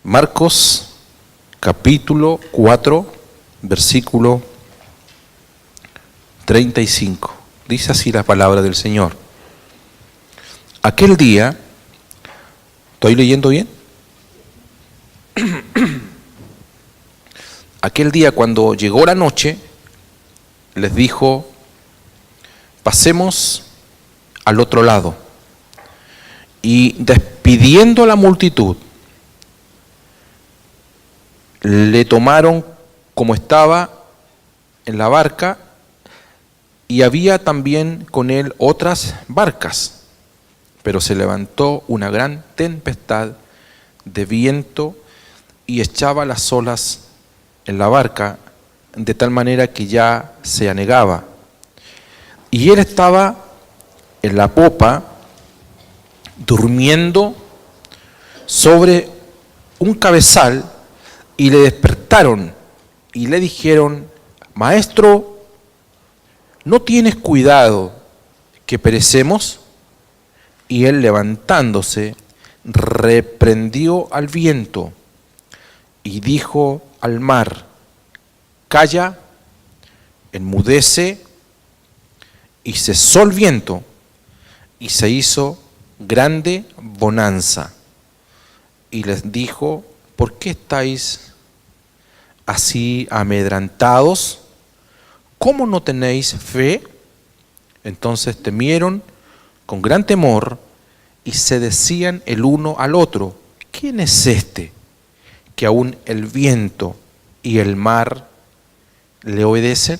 Marcos capítulo 4, versículo 35. Dice así la palabra del Señor. Aquel día, ¿estoy leyendo bien? Aquel día cuando llegó la noche, les dijo, pasemos al otro lado. Y despidiendo a la multitud, le tomaron como estaba en la barca, y había también con él otras barcas, pero se levantó una gran tempestad de viento y echaba las olas en la barca, de tal manera que ya se anegaba. Y él estaba en la popa, durmiendo sobre un cabezal, y le despertaron y le dijeron, Maestro, ¿no tienes cuidado que perecemos? Y él, levantándose, reprendió al viento y dijo al mar, calla, enmudece, y cesó el viento y se hizo grande bonanza. Y les dijo, ¿por qué estáis así amedrentados? ¿Cómo no tenéis fe? Entonces temieron con gran temor y se decían el uno al otro, ¿quién es este que aún el viento y el mar le obedecen?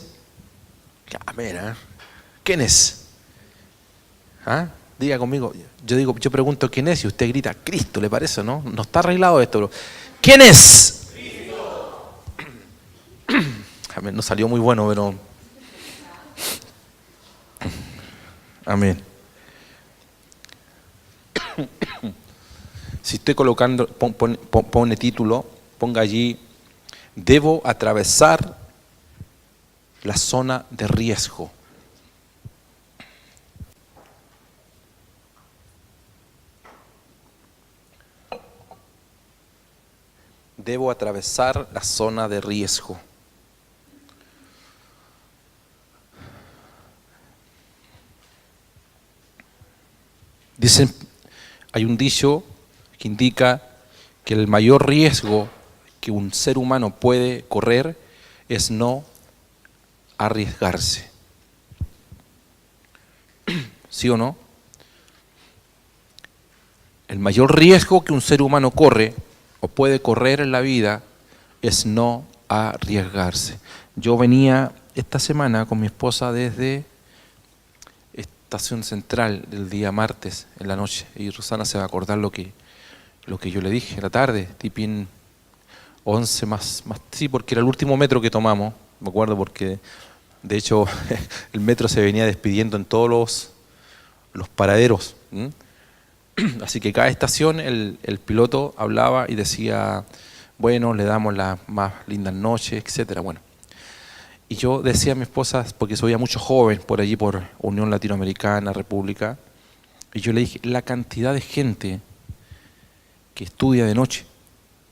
A ver, ¿quién es? ¿Ah? Diga conmigo, yo pregunto quién es y usted grita, Cristo, ¿le parece, no? No está arreglado esto, bro. ¿Quién es? Cristo. Amén, no salió muy bueno, pero... Amén. Si estoy colocando, pone título, ponga allí, debo atravesar la zona de riesgo. Debo atravesar la zona de riesgo. Dicen, hay un dicho que indica que el mayor riesgo que un ser humano puede correr es no arriesgarse. ¿Sí o no? El mayor riesgo que un ser humano corre o puede correr en la vida es no arriesgarse. Yo venía esta semana con mi esposa desde Estación Central del día martes en la noche, y Rosana se va a acordar lo que yo le dije en la tarde, tipín 11 más, sí, porque era el último metro que tomamos, me acuerdo, porque de hecho el metro se venía despidiendo en todos los paraderos. Así que cada estación el piloto hablaba y decía, bueno, le damos las más lindas noches, etcétera. Bueno, y yo decía a mi esposa, porque se oía mucho joven por allí, por Unión Latinoamericana, República, y yo le dije, la cantidad de gente que estudia de noche,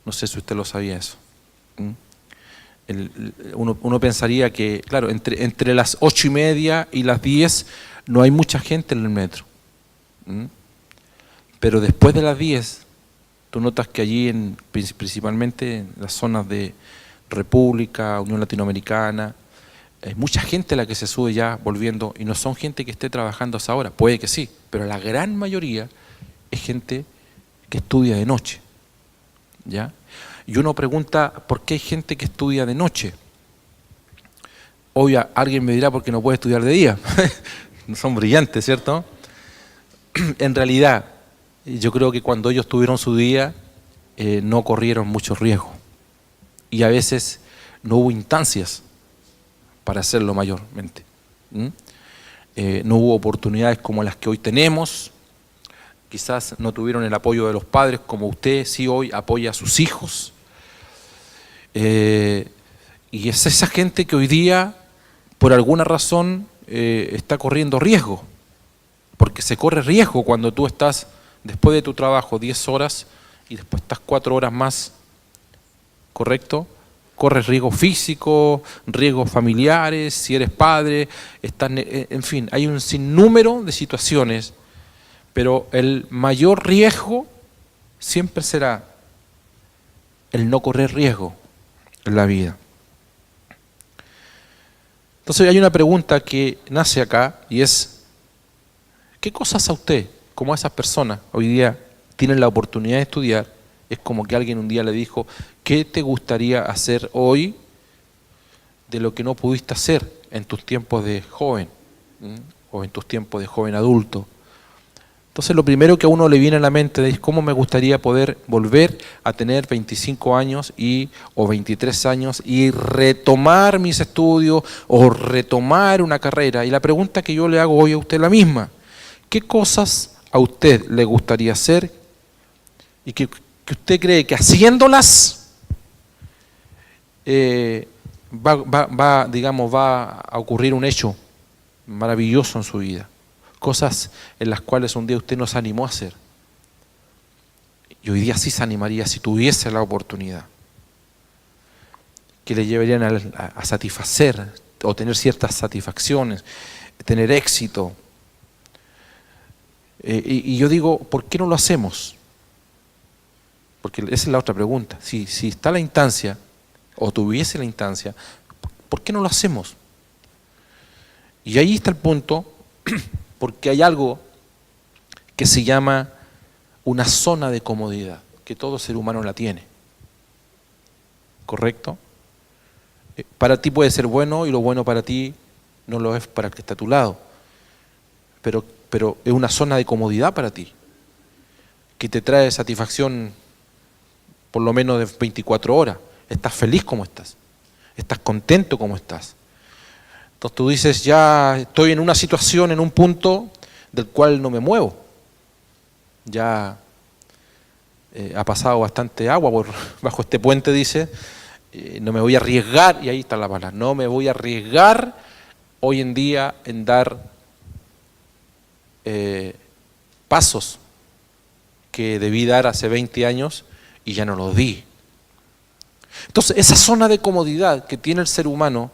no sé si usted lo sabía eso. Uno pensaría que, claro, entre las 8:30 y las 10 no hay mucha gente en el metro. Pero después de las 10, tú notas que allí, principalmente en las zonas de República, Unión Latinoamericana, hay mucha gente la que se sube ya volviendo, y no son gente que esté trabajando a esa hora, puede que sí, pero la gran mayoría es gente que estudia de noche, ¿ya? Y uno pregunta, ¿por qué hay gente que estudia de noche? Obvio, alguien me dirá, porque no puede estudiar de día. No son brillantes, ¿cierto? En realidad, yo creo que cuando ellos tuvieron su día, no corrieron mucho riesgo. Y a veces no hubo instancias para hacerlo mayormente. No hubo oportunidades como las que hoy tenemos. Quizás no tuvieron el apoyo de los padres como usted sí hoy apoya a sus hijos. Y es esa gente que hoy día, por alguna razón, está corriendo riesgo. Porque se corre riesgo cuando tú estás, después de tu trabajo, 10 horas, y después estás 4 horas más ¿correcto? Corres riesgos físicos, riesgos familiares, si eres padre, en fin, hay un sinnúmero de situaciones, pero el mayor riesgo siempre será el no correr riesgo en la vida. Entonces hay una pregunta que nace acá y es, ¿qué cosas a usted, como a esas personas, hoy día tienen la oportunidad de estudiar? Es como que alguien un día le dijo, ¿qué te gustaría hacer hoy de lo que no pudiste hacer en tus tiempos de joven? O en tus tiempos de joven adulto. Entonces lo primero que a uno le viene a la mente es cómo me gustaría poder volver a tener 25 años o 23 años y retomar mis estudios o retomar una carrera. Y la pregunta que yo le hago hoy a usted es la misma. ¿Qué cosas a usted le gustaría hacer y que usted cree que haciéndolas va a ocurrir un hecho maravilloso en su vida? Cosas en las cuales un día usted nos animó a hacer. Y hoy día sí se animaría si tuviese la oportunidad. Que le llevarían a satisfacer o tener ciertas satisfacciones, tener éxito. Y yo digo, ¿por qué no lo hacemos? Porque esa es la otra pregunta. Si está la instancia, o tuviese la instancia, ¿por qué no lo hacemos? Y ahí está el punto, porque hay algo que se llama una zona de comodidad, que todo ser humano la tiene. ¿Correcto? Para ti puede ser bueno y lo bueno para ti no lo es para el que está a tu lado. Pero es una zona de comodidad para ti, que te trae satisfacción por lo menos de 24 horas. Estás feliz como estás, estás contento como estás. Entonces tú dices, ya estoy en una situación, en un punto del cual no me muevo. Ya ha pasado bastante agua bajo este puente, dice, no me voy a arriesgar, y ahí está la palabra, no me voy a arriesgar hoy en día en dar pasos que debí dar hace 20 años y ya no los di. Entonces esa zona de comodidad que tiene el ser humano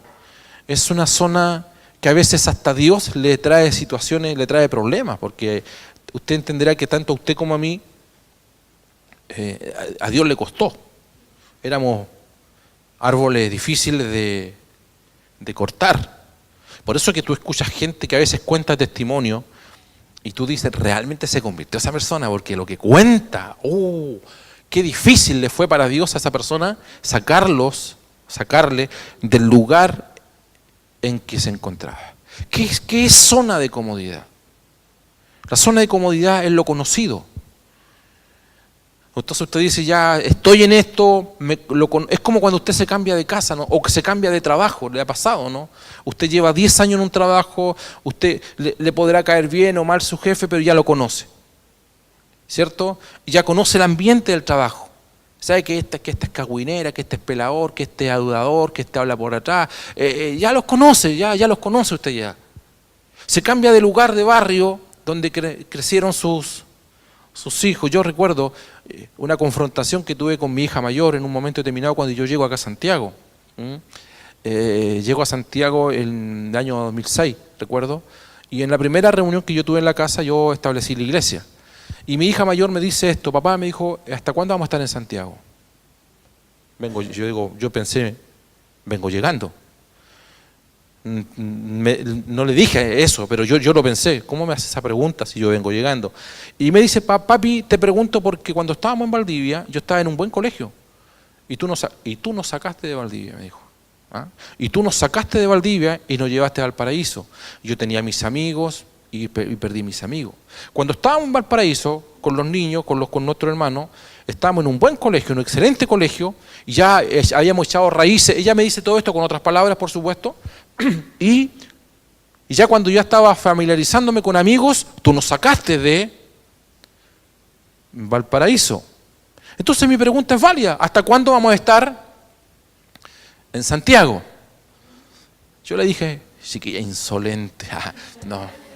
es una zona que a veces hasta Dios le trae situaciones, le trae problemas, porque usted entenderá que tanto a usted como a mí, a Dios le costó. Éramos árboles difíciles de cortar. Por eso es que tú escuchas gente que a veces cuenta testimonio y tú dices, realmente se convirtió esa persona, porque lo que cuenta, qué difícil le fue para Dios a esa persona sacarle del lugar en que se encontraba. ¿Qué es zona de comodidad? La zona de comodidad es lo conocido. Entonces usted dice, ya estoy en esto, es como cuando usted se cambia de casa, ¿no? O que se cambia de trabajo, le ha pasado, ¿no? Usted lleva 10 años en un trabajo, usted le podrá caer bien o mal su jefe, pero ya lo conoce, ¿cierto? Y ya conoce el ambiente del trabajo. Sabe que esta es cagüinera, que este es pelador, que este es adulador, que este habla por atrás. Ya los conoce, ya los conoce usted ya. Se cambia de lugar, de barrio, donde crecieron sus hijos. Yo recuerdo una confrontación que tuve con mi hija mayor en un momento determinado cuando yo llego acá a Santiago. Llego a Santiago en el año 2006, recuerdo, y en la primera reunión que yo tuve en la casa yo establecí la iglesia. Y mi hija mayor me dice esto, papá me dijo, ¿hasta cuándo vamos a estar en Santiago? Yo pensé, vengo llegando. No le dije eso, pero yo lo pensé, ¿cómo me hace esa pregunta si yo vengo llegando? Y me dice, papi, te pregunto porque cuando estábamos en Valdivia, yo estaba en un buen colegio, y tú nos sacaste de Valdivia, me dijo. Y tú nos sacaste de Valdivia y nos llevaste a Valparaíso. Yo tenía mis amigos y perdí mis amigos. Cuando estábamos en Valparaíso, con los niños, con nuestro hermano, estábamos en un buen colegio, en un excelente colegio, y ya habíamos echado raíces. Ella me dice todo esto con otras palabras, por supuesto, y ya cuando ya estaba familiarizándome con amigos, tú nos sacaste de Valparaíso. Entonces mi pregunta es válida, ¿hasta cuándo vamos a estar en Santiago? Yo le dije, chiquilla insolente, no.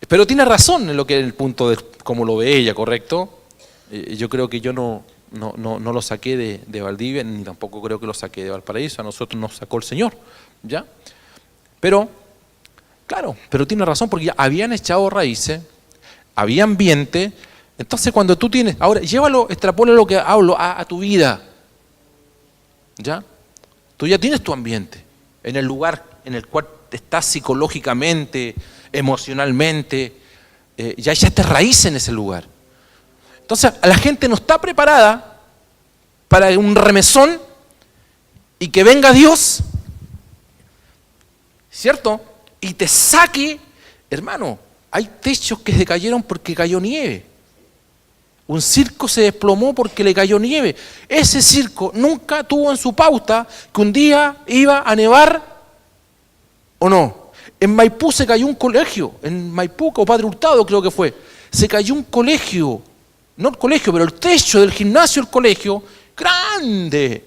Pero tiene razón en el punto de cómo lo ve ella, ¿correcto? Yo creo que yo no no lo saqué de Valdivia, ni tampoco creo que lo saqué de Valparaíso, a nosotros nos sacó el Señor, ¿ya? Pero, claro, pero tiene razón, porque ya habían echado raíces, había ambiente. Entonces cuando tú tienes, ahora llévalo, extrapola lo que hablo a tu vida, ¿ya? Tú ya tienes tu ambiente, en el lugar en el cual estás psicológicamente, emocionalmente, ya echaste raíz en ese lugar. Entonces la gente no está preparada para un remesón y que venga Dios, ¿cierto? Y te saque, hermano, hay techos que se cayeron porque cayó nieve. Un circo se desplomó porque le cayó nieve. Ese circo nunca tuvo en su pauta que un día iba a nevar o no. En Maipú se cayó un colegio, en Maipú o Padre Hurtado creo que fue. Se cayó un colegio, no el colegio, pero el techo del gimnasio del colegio, grande.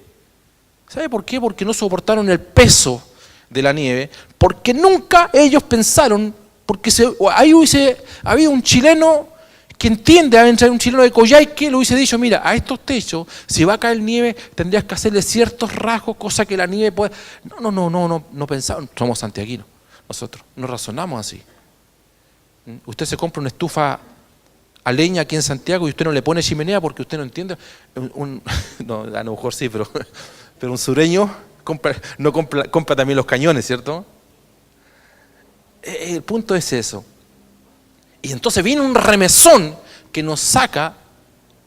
¿Sabe por qué? Porque no soportaron el peso de la nieve, porque nunca ellos pensaron, porque ahí hubiese habido un chileno que entiende, a entrar un chileno de Coyhaique, le hubiese dicho, mira, a estos techos, si va a caer nieve, tendrías que hacerle ciertos rasgos, cosa que la nieve puede... No pensaban, somos santiaguinos, nosotros, no razonamos así. Usted se compra una estufa a leña aquí en Santiago y usted no le pone chimenea porque usted no entiende, no, a lo mejor sí, pero un sureño compra también los cañones, ¿cierto? El punto es eso. Y entonces viene un remesón que nos saca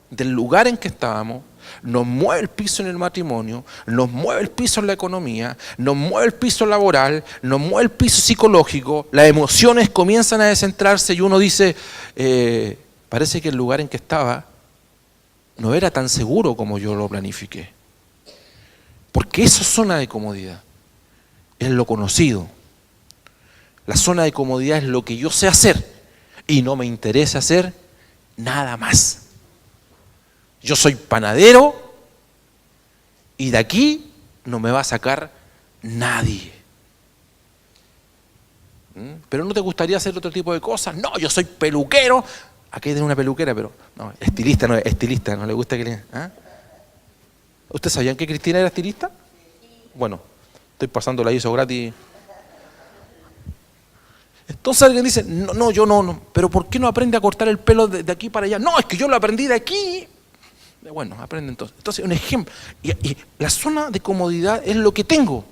del lugar en que estábamos, nos mueve el piso en el matrimonio, nos mueve el piso en la economía, nos mueve el piso laboral, nos mueve el piso psicológico, las emociones comienzan a descentrarse y uno dice, parece que el lugar en que estaba no era tan seguro como yo lo planifiqué. Porque eso es zona de comodidad, es lo conocido. La zona de comodidad es lo que yo sé hacer. Y no me interesa hacer nada más. Yo soy panadero y de aquí no me va a sacar nadie. Pero ¿no te gustaría hacer otro tipo de cosas? No, yo soy peluquero. Aquí hay una peluquera, pero no, estilista, no le gusta que le... ¿Ah? ¿Ustedes sabían que Cristina era estilista? Bueno, estoy pasando la ISO gratis. Entonces alguien dice, no, yo no, pero ¿por qué no aprende a cortar el pelo de aquí para allá? No, es que yo lo aprendí de aquí. Bueno, aprende entonces. Entonces, un ejemplo. Y la zona de comodidad es lo que tengo.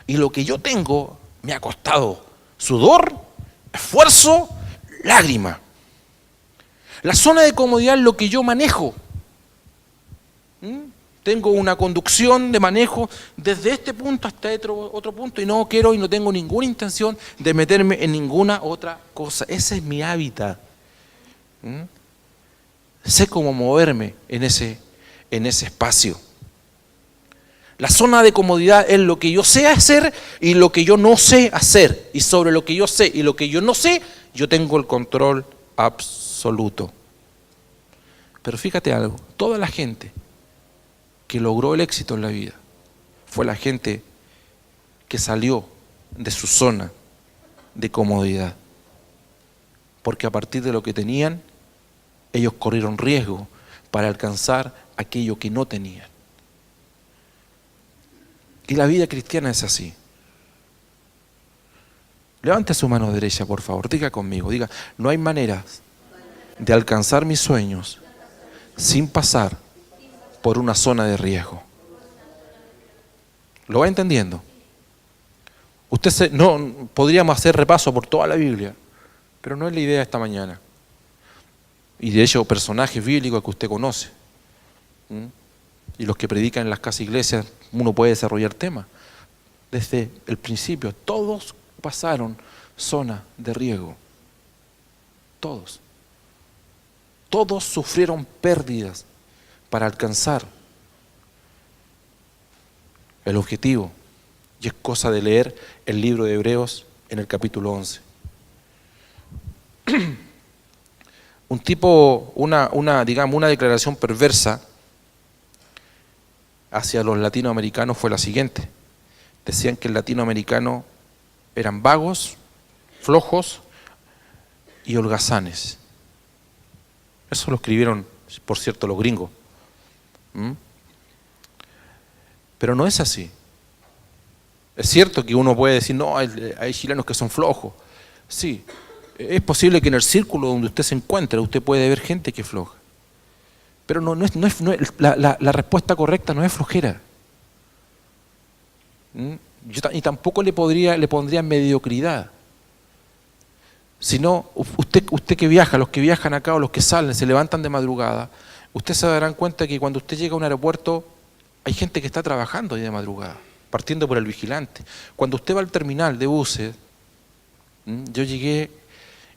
Y lo que yo tengo me ha costado sudor, esfuerzo, lágrima. La zona de comodidad es lo que yo manejo. Tengo una conducción de manejo desde este punto hasta otro punto y no quiero y no tengo ninguna intención de meterme en ninguna otra cosa. Ese es mi hábitat. Sé cómo moverme en ese espacio. La zona de comodidad es lo que yo sé hacer y lo que yo no sé hacer. Y sobre lo que yo sé y lo que yo no sé, yo tengo el control absoluto. Pero fíjate algo, toda la gente que logró el éxito en la vida fue la gente que salió de su zona de comodidad, porque a partir de lo que tenían ellos corrieron riesgo para alcanzar aquello que no tenían. Y la vida cristiana es así. Levante su mano derecha, por favor, diga conmigo, diga, no hay maneras de alcanzar mis sueños sin pasar por una zona de riesgo. ¿Lo va entendiendo? No podríamos hacer repaso por toda la Biblia, pero no es la idea esta mañana. Y de hecho, personajes bíblicos que usted conoce. Y los que predican en las casas iglesias, uno puede desarrollar temas. Desde el principio, todos pasaron zona de riesgo. Todos. Todos sufrieron pérdidas para alcanzar el objetivo. Y es cosa de leer el libro de Hebreos en el capítulo 11. Un tipo, una declaración perversa hacia los latinoamericanos fue la siguiente. Decían que el latinoamericano eran vagos, flojos y holgazanes. Eso lo escribieron, por cierto, los gringos. ¿Mm? Pero no es así. Es cierto que uno puede decir, no, hay chilenos que son flojos. Sí, es posible que en el círculo donde usted se encuentra, usted puede ver gente que es floja. Pero la respuesta correcta no es flojera. ¿Mm? Y tampoco le pondría mediocridad. Sino, usted que viaja, los que viajan acá o los que salen, se levantan de madrugada, usted se darán cuenta que cuando usted llega a un aeropuerto, hay gente que está trabajando ahí de madrugada, partiendo por el vigilante. Cuando usted va al terminal de buses, yo llegué,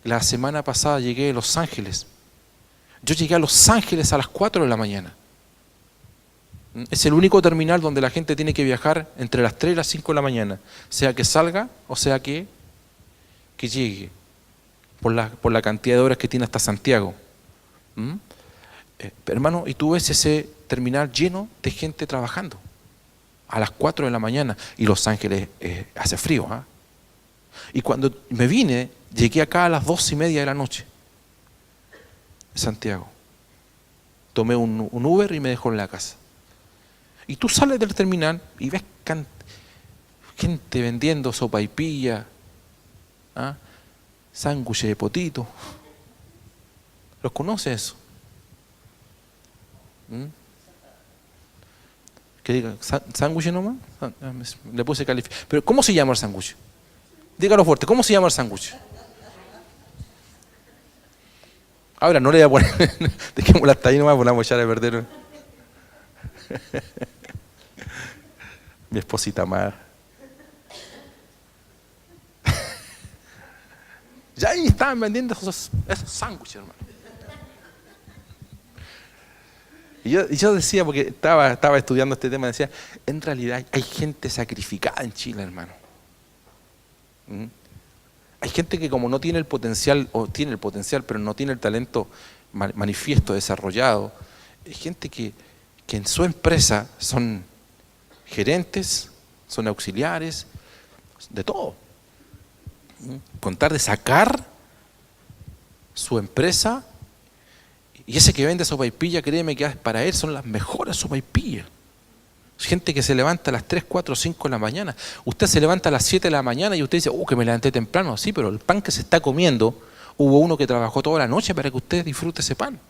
la semana pasada llegué a Los Ángeles. Yo llegué a Los Ángeles a las 4 de la mañana. Es el único terminal donde la gente tiene que viajar entre las 3 y las 5 de la mañana, sea que salga o sea que llegue, por la cantidad de horas que tiene hasta Santiago. Hermano, y tú ves ese terminal lleno de gente trabajando a las 4 de la mañana, y Los Ángeles hace frío. Y cuando me vine, llegué acá a las 2:30 de la noche, de Santiago. Tomé un Uber y me dejó en la casa. Y tú sales del terminal y ves gente vendiendo sopaipilla, sándwiches de potito. ¿Los conoces eso? ¿Qué diga? ¿Sándwich nomás? Le puse calificar. Pero ¿cómo se llama el sándwich? Dígalo fuerte, ¿cómo se llama el sándwich? Ahora no le voy a poner, dejémosla hasta ahí nomás, pues la vamos a echar a perder. Mi esposita amada. Ya ahí estaban vendiendo esos sándwiches, hermano. Y yo decía, porque estaba estudiando este tema, decía, en realidad hay gente sacrificada en Chile, hermano. Hay gente que como no tiene el potencial, o tiene el potencial, pero no tiene el talento manifiesto, desarrollado. Hay gente que en su empresa son gerentes, son auxiliares, de todo. Contar de sacar su empresa, y ese que vende sopaipilla, créeme que para él son las mejores sopaipillas. Gente que se levanta a las 3, 4, 5 de la mañana. Usted se levanta a las 7 de la mañana y usted dice, que me levanté temprano. Sí, pero el pan que se está comiendo, hubo uno que trabajó toda la noche para que usted disfrute ese pan.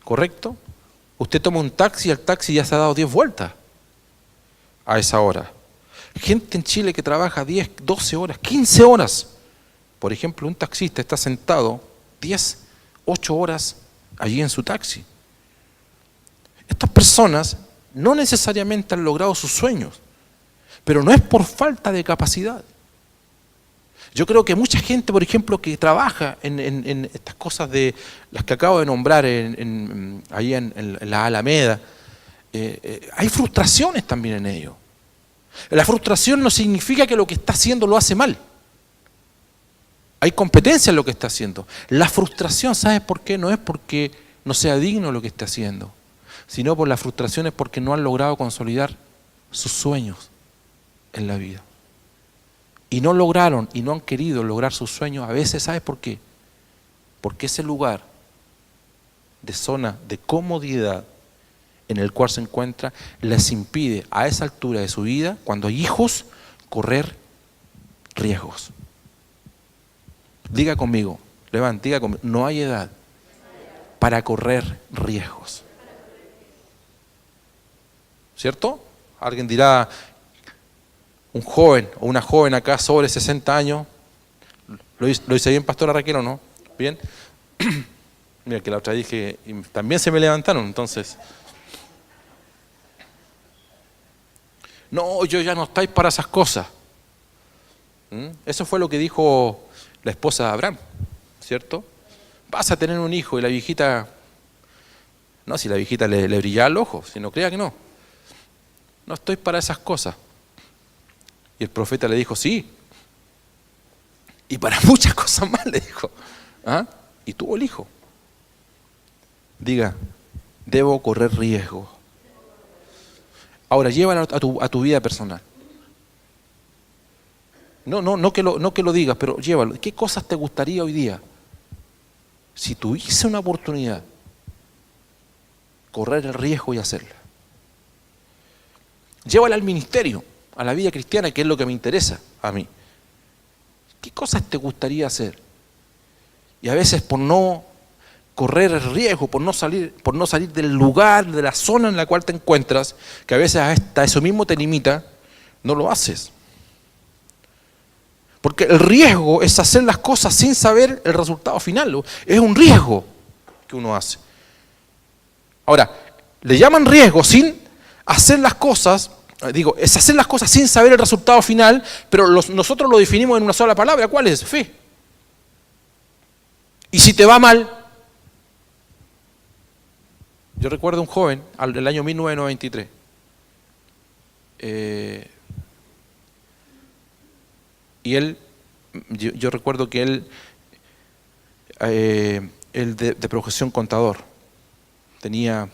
¿Correcto? Usted toma un taxi y el taxi ya se ha dado 10 vueltas a esa hora. Gente en Chile que trabaja 10, 12 horas, 15 horas. Por ejemplo, un taxista está sentado 10, 8 horas allí en su taxi. Estas personas no necesariamente han logrado sus sueños, pero no es por falta de capacidad. Yo creo que mucha gente, por ejemplo, que trabaja en estas cosas de las que acabo de nombrar ahí en la Alameda, hay frustraciones también en ello. La frustración no significa que lo que está haciendo lo hace mal. Hay competencia en lo que está haciendo. La frustración, ¿sabes por qué? No es porque no sea digno lo que está haciendo, sino por la frustración es porque no han logrado consolidar sus sueños en la vida. Y no lograron y no han querido lograr sus sueños a veces, ¿sabes por qué? Porque ese lugar de zona de comodidad en el cual se encuentra les impide a esa altura de su vida, cuando hay hijos, correr riesgos. Diga conmigo, diga conmigo, no hay edad para correr riesgos. ¿Cierto? Alguien dirá, un joven o una joven acá sobre 60 años, ¿lo hice bien, pastora Raquel, o no? ¿Bien? Mira, que la otra dije, y también se me levantaron, entonces. No, yo ya no estáis para esas cosas. Eso fue lo que dijo la esposa de Abraham, ¿cierto? Vas a tener un hijo, y la viejita, no, si la viejita le brillaba el ojo, si no crea que no. No estoy para esas cosas. Y el profeta le dijo, sí. Y para muchas cosas más le dijo. Y tuvo el hijo. Diga, debo correr riesgo. Ahora, llévalo a tu vida personal. No que lo digas, pero llévalo. ¿Qué cosas te gustaría hoy día? Si tuviese una oportunidad, correr el riesgo y hacerla. Llévala al ministerio, a la vida cristiana, que es lo que me interesa a mí. ¿Qué cosas te gustaría hacer? Y a veces por no correr el riesgo, por no salir del lugar, de la zona en la cual te encuentras, que a veces hasta eso mismo te limita, no lo haces. Porque el riesgo es hacer las cosas sin saber el resultado final. Es un riesgo que uno hace. Ahora, le llaman riesgo sin hacer las cosas, es hacer las cosas sin saber el resultado final, pero nosotros lo definimos en una sola palabra. ¿Cuál es? Fe. Y si te va mal, yo recuerdo un joven, el año 1993, y yo recuerdo que él de profesión contador, tenía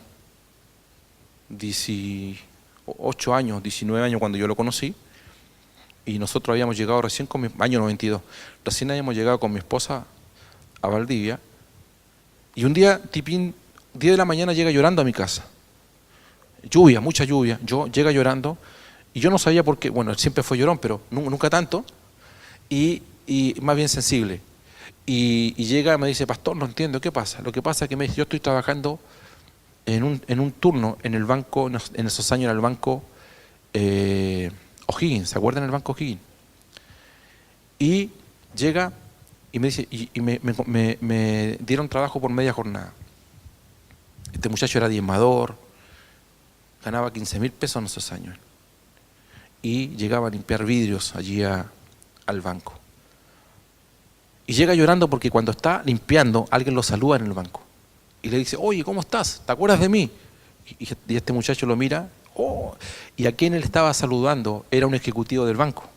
18 años, 19 años cuando yo lo conocí, y nosotros habíamos llegado recién año 92, recién habíamos llegado con mi esposa a Valdivia, y un día, tipín, 10 de la mañana llega llorando a mi casa. Lluvia, mucha lluvia, llega llorando, y yo no sabía por qué, bueno, él siempre fue llorón, pero nunca tanto, y más bien sensible. Y llega y me dice, pastor, no entiendo, ¿qué pasa? Lo que pasa es que me dice, yo estoy trabajando en un turno en el banco, en esos años en el banco O'Higgins, ¿se acuerdan del banco O'Higgins? Y llega y me dice, y me dieron trabajo por media jornada. Este muchacho era diezmador, ganaba 15.000 pesos en esos años. Y llegaba a limpiar vidrios allí al banco. Y llega llorando porque cuando está limpiando, alguien lo saluda en el banco. Y le dice, oye, ¿cómo estás? ¿Te acuerdas de mí? Y este muchacho lo mira, y a quien él estaba saludando era un ejecutivo del banco.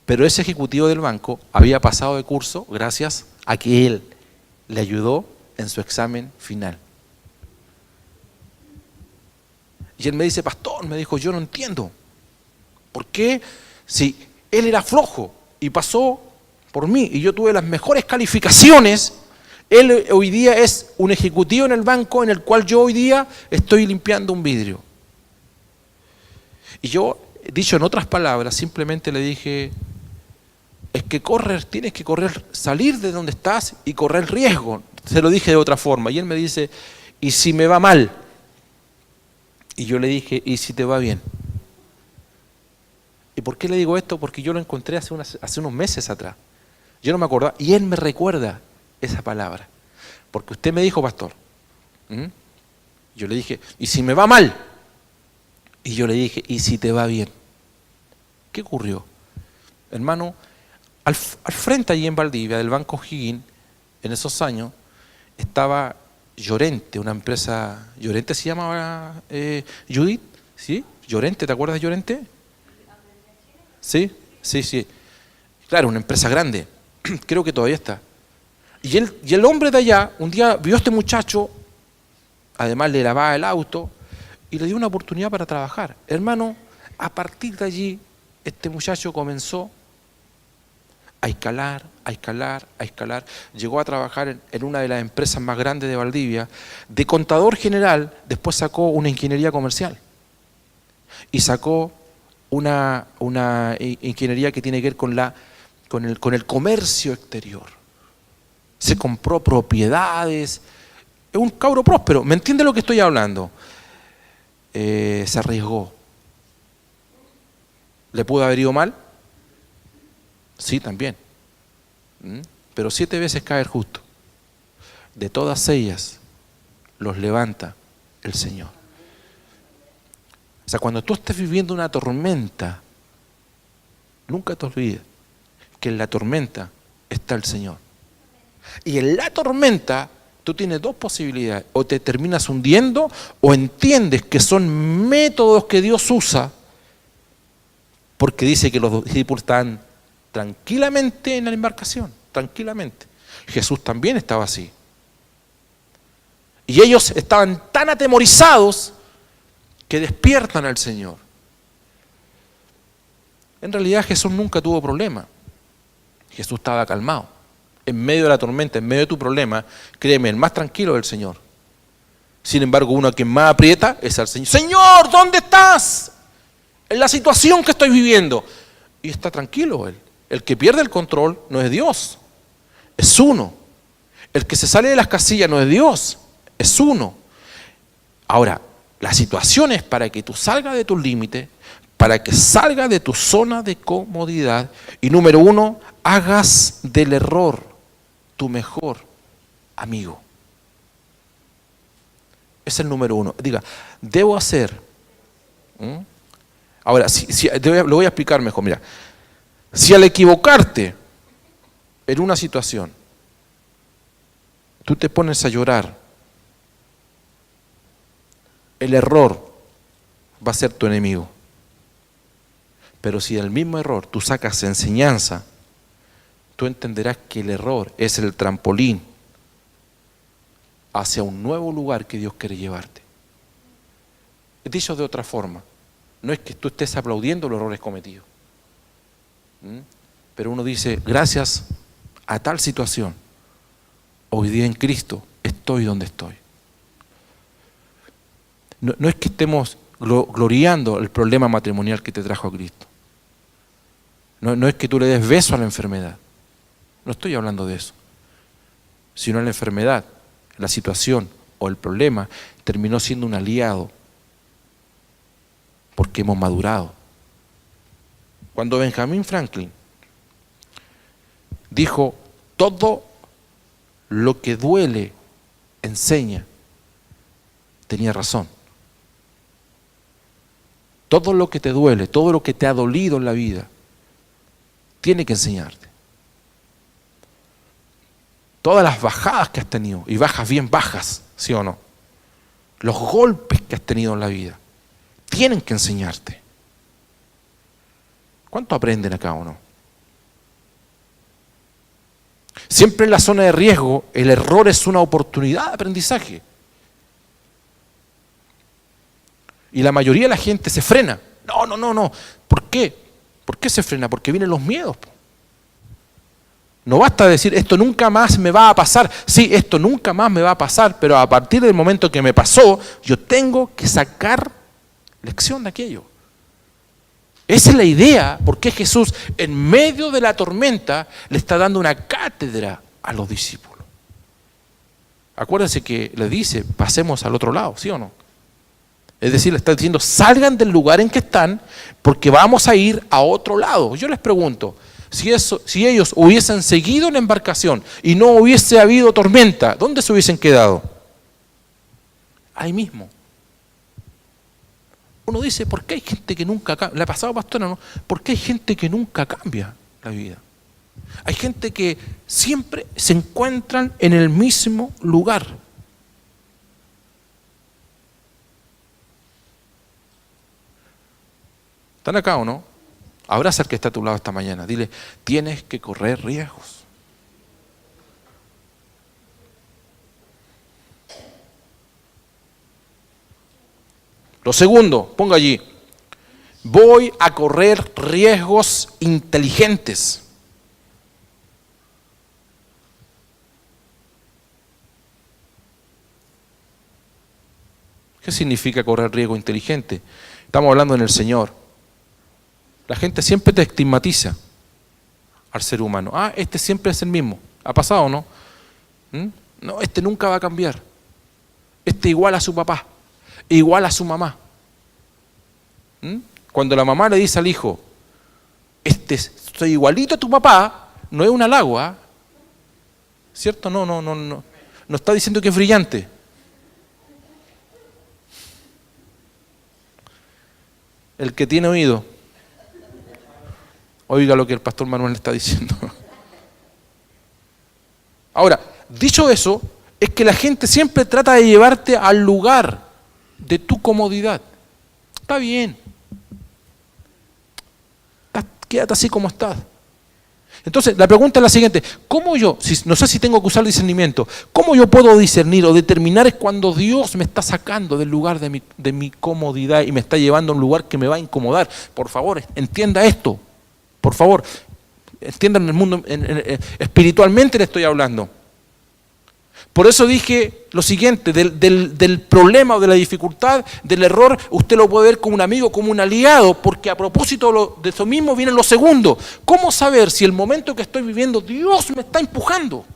Pero ese ejecutivo del banco había pasado de curso gracias a que él le ayudó en su examen final. Y él me dice, pastor, me dijo, yo no entiendo. ¿Por qué? Si él era flojo y pasó por mí y yo tuve las mejores calificaciones, él hoy día es un ejecutivo en el banco en el cual yo hoy día estoy limpiando un vidrio. Y yo, dicho en otras palabras, simplemente le dije, es que tienes que correr, salir de donde estás y correr riesgo. Se lo dije de otra forma. Y él me dice, ¿y si me va mal? Y yo le dije, ¿y si te va bien? ¿Y por qué le digo esto? Porque yo lo encontré hace unos meses atrás. Yo no me acordaba. Y él me recuerda esa palabra. Porque usted me dijo, pastor. Yo le dije, ¿y si me va mal? Y yo le dije, ¿y si te va bien? ¿Qué ocurrió? Hermano, al frente allí en Valdivia, del Banco O'Higgins, en esos años, estaba Llorente, una empresa. ¿Llorente se llamaba Judith? ¿Sí? ¿Llorente? ¿Te acuerdas de Llorente? Sí. Claro, una empresa grande. Creo que todavía está. Y el hombre de allá, un día vio a este muchacho, además le lavaba el auto, y le dio una oportunidad para trabajar. Hermano, a partir de allí, este muchacho comenzó a escalar. Llegó a trabajar en una de las empresas más grandes de Valdivia. De contador general, después sacó una ingeniería comercial. Y sacó una ingeniería que tiene que ver con el comercio exterior. Se compró propiedades. Es un cabro próspero. ¿Me entiende lo que estoy hablando? Se arriesgó. ¿Le pudo haber ido mal? Sí, también. Pero 7 veces cae el justo. De todas ellas los levanta el Señor. O sea, cuando tú estés viviendo una tormenta, nunca te olvides que en la tormenta está el Señor. Y en la tormenta tú tienes 2 posibilidades. O te terminas hundiendo o entiendes que son métodos que Dios usa, porque dice que los discípulos están tranquilamente en la embarcación, tranquilamente. Jesús también estaba así. Y ellos estaban tan atemorizados que despiertan al Señor. En realidad Jesús nunca tuvo problema. Jesús estaba calmado. En medio de la tormenta, en medio de tu problema, créeme, el más tranquilo es el Señor. Sin embargo, uno a quien más aprieta es al Señor. Señor, ¿dónde estás? En la situación que estoy viviendo. Y está tranquilo él. El que pierde el control no es Dios, es uno. El que se sale de las casillas no es Dios, es uno. Ahora, la situación es para que tú salgas de tus límites, para que salgas de tu zona de comodidad y número uno, hagas del error tu mejor amigo. Es el número uno. Diga, debo hacer. Ahora, lo voy a explicar mejor. Mira, si al equivocarte en una situación, tú te pones a llorar, el error va a ser tu enemigo. Pero si del mismo error tú sacas enseñanza, tú entenderás que el error es el trampolín hacia un nuevo lugar que Dios quiere llevarte. Dicho de otra forma, no es que tú estés aplaudiendo los errores cometidos, pero uno dice, gracias a tal situación, hoy día en Cristo estoy donde estoy. No es que estemos gloriando el problema matrimonial que te trajo a Cristo. No es que tú le des beso a la enfermedad. No estoy hablando de eso. Sino la enfermedad, la situación o el problema terminó siendo un aliado porque hemos madurado. Cuando Benjamin Franklin dijo, todo lo que duele enseña, tenía razón. Todo lo que te duele, todo lo que te ha dolido en la vida, tiene que enseñarte. Todas las bajadas que has tenido, y bajas bien bajas, ¿sí o no? Los golpes que has tenido en la vida, tienen que enseñarte. ¿Cuánto aprenden acá o no? Siempre en la zona de riesgo, el error es una oportunidad de aprendizaje. Y la mayoría de la gente se frena. No. ¿Por qué? ¿Por qué se frena? Porque vienen los miedos. No basta decir, esto nunca más me va a pasar. Sí, esto nunca más me va a pasar, pero a partir del momento que me pasó, yo tengo que sacar lección de aquello. Esa es la idea, porque Jesús en medio de la tormenta le está dando una cátedra a los discípulos. Acuérdense que le dice, pasemos al otro lado, ¿sí o no? Es decir, le está diciendo, salgan del lugar en que están, porque vamos a ir a otro lado. Yo les pregunto, si ellos hubiesen seguido la embarcación y no hubiese habido tormenta, ¿dónde se hubiesen quedado? Ahí mismo. Uno dice, ¿por qué hay gente que nunca cambia? ¿Le ha pasado, pastora, no? ¿Por qué hay gente que nunca cambia la vida? Hay gente que siempre se encuentran en el mismo lugar. ¿Están acá o no? Abraza al que está a tu lado esta mañana. Dile, tienes que correr riesgos. Lo segundo, ponga allí, voy a correr riesgos inteligentes. ¿Qué significa correr riesgo inteligente? Estamos hablando en el Señor. La gente siempre te estigmatiza al ser humano. Este siempre es el mismo. ¿Ha pasado o no? No, este nunca va a cambiar. Este igual a su papá, igual a su mamá. Cuando la mamá le dice al hijo, soy igualito a tu papá, no es un halago, ¿cierto? No está diciendo que es brillante. El que tiene oído, oiga lo que el pastor Manuel le está diciendo. Ahora, dicho eso, es que la gente siempre trata de llevarte al lugar de tu comodidad. Está bien. Quédate así como estás. Entonces, la pregunta es la siguiente. ¿Cómo yo, no sé si tengo que usar discernimiento, cómo yo puedo discernir o determinar es cuando Dios me está sacando del lugar de mi comodidad y me está llevando a un lugar que me va a incomodar? Por favor, entienda esto. Por favor, entiendan el mundo, espiritualmente le estoy hablando. Por eso dije lo siguiente, del problema o de la dificultad, del error, usted lo puede ver como un amigo, como un aliado, porque a propósito de eso mismo viene lo segundo. ¿Cómo saber si el momento que estoy viviendo Dios me está empujando?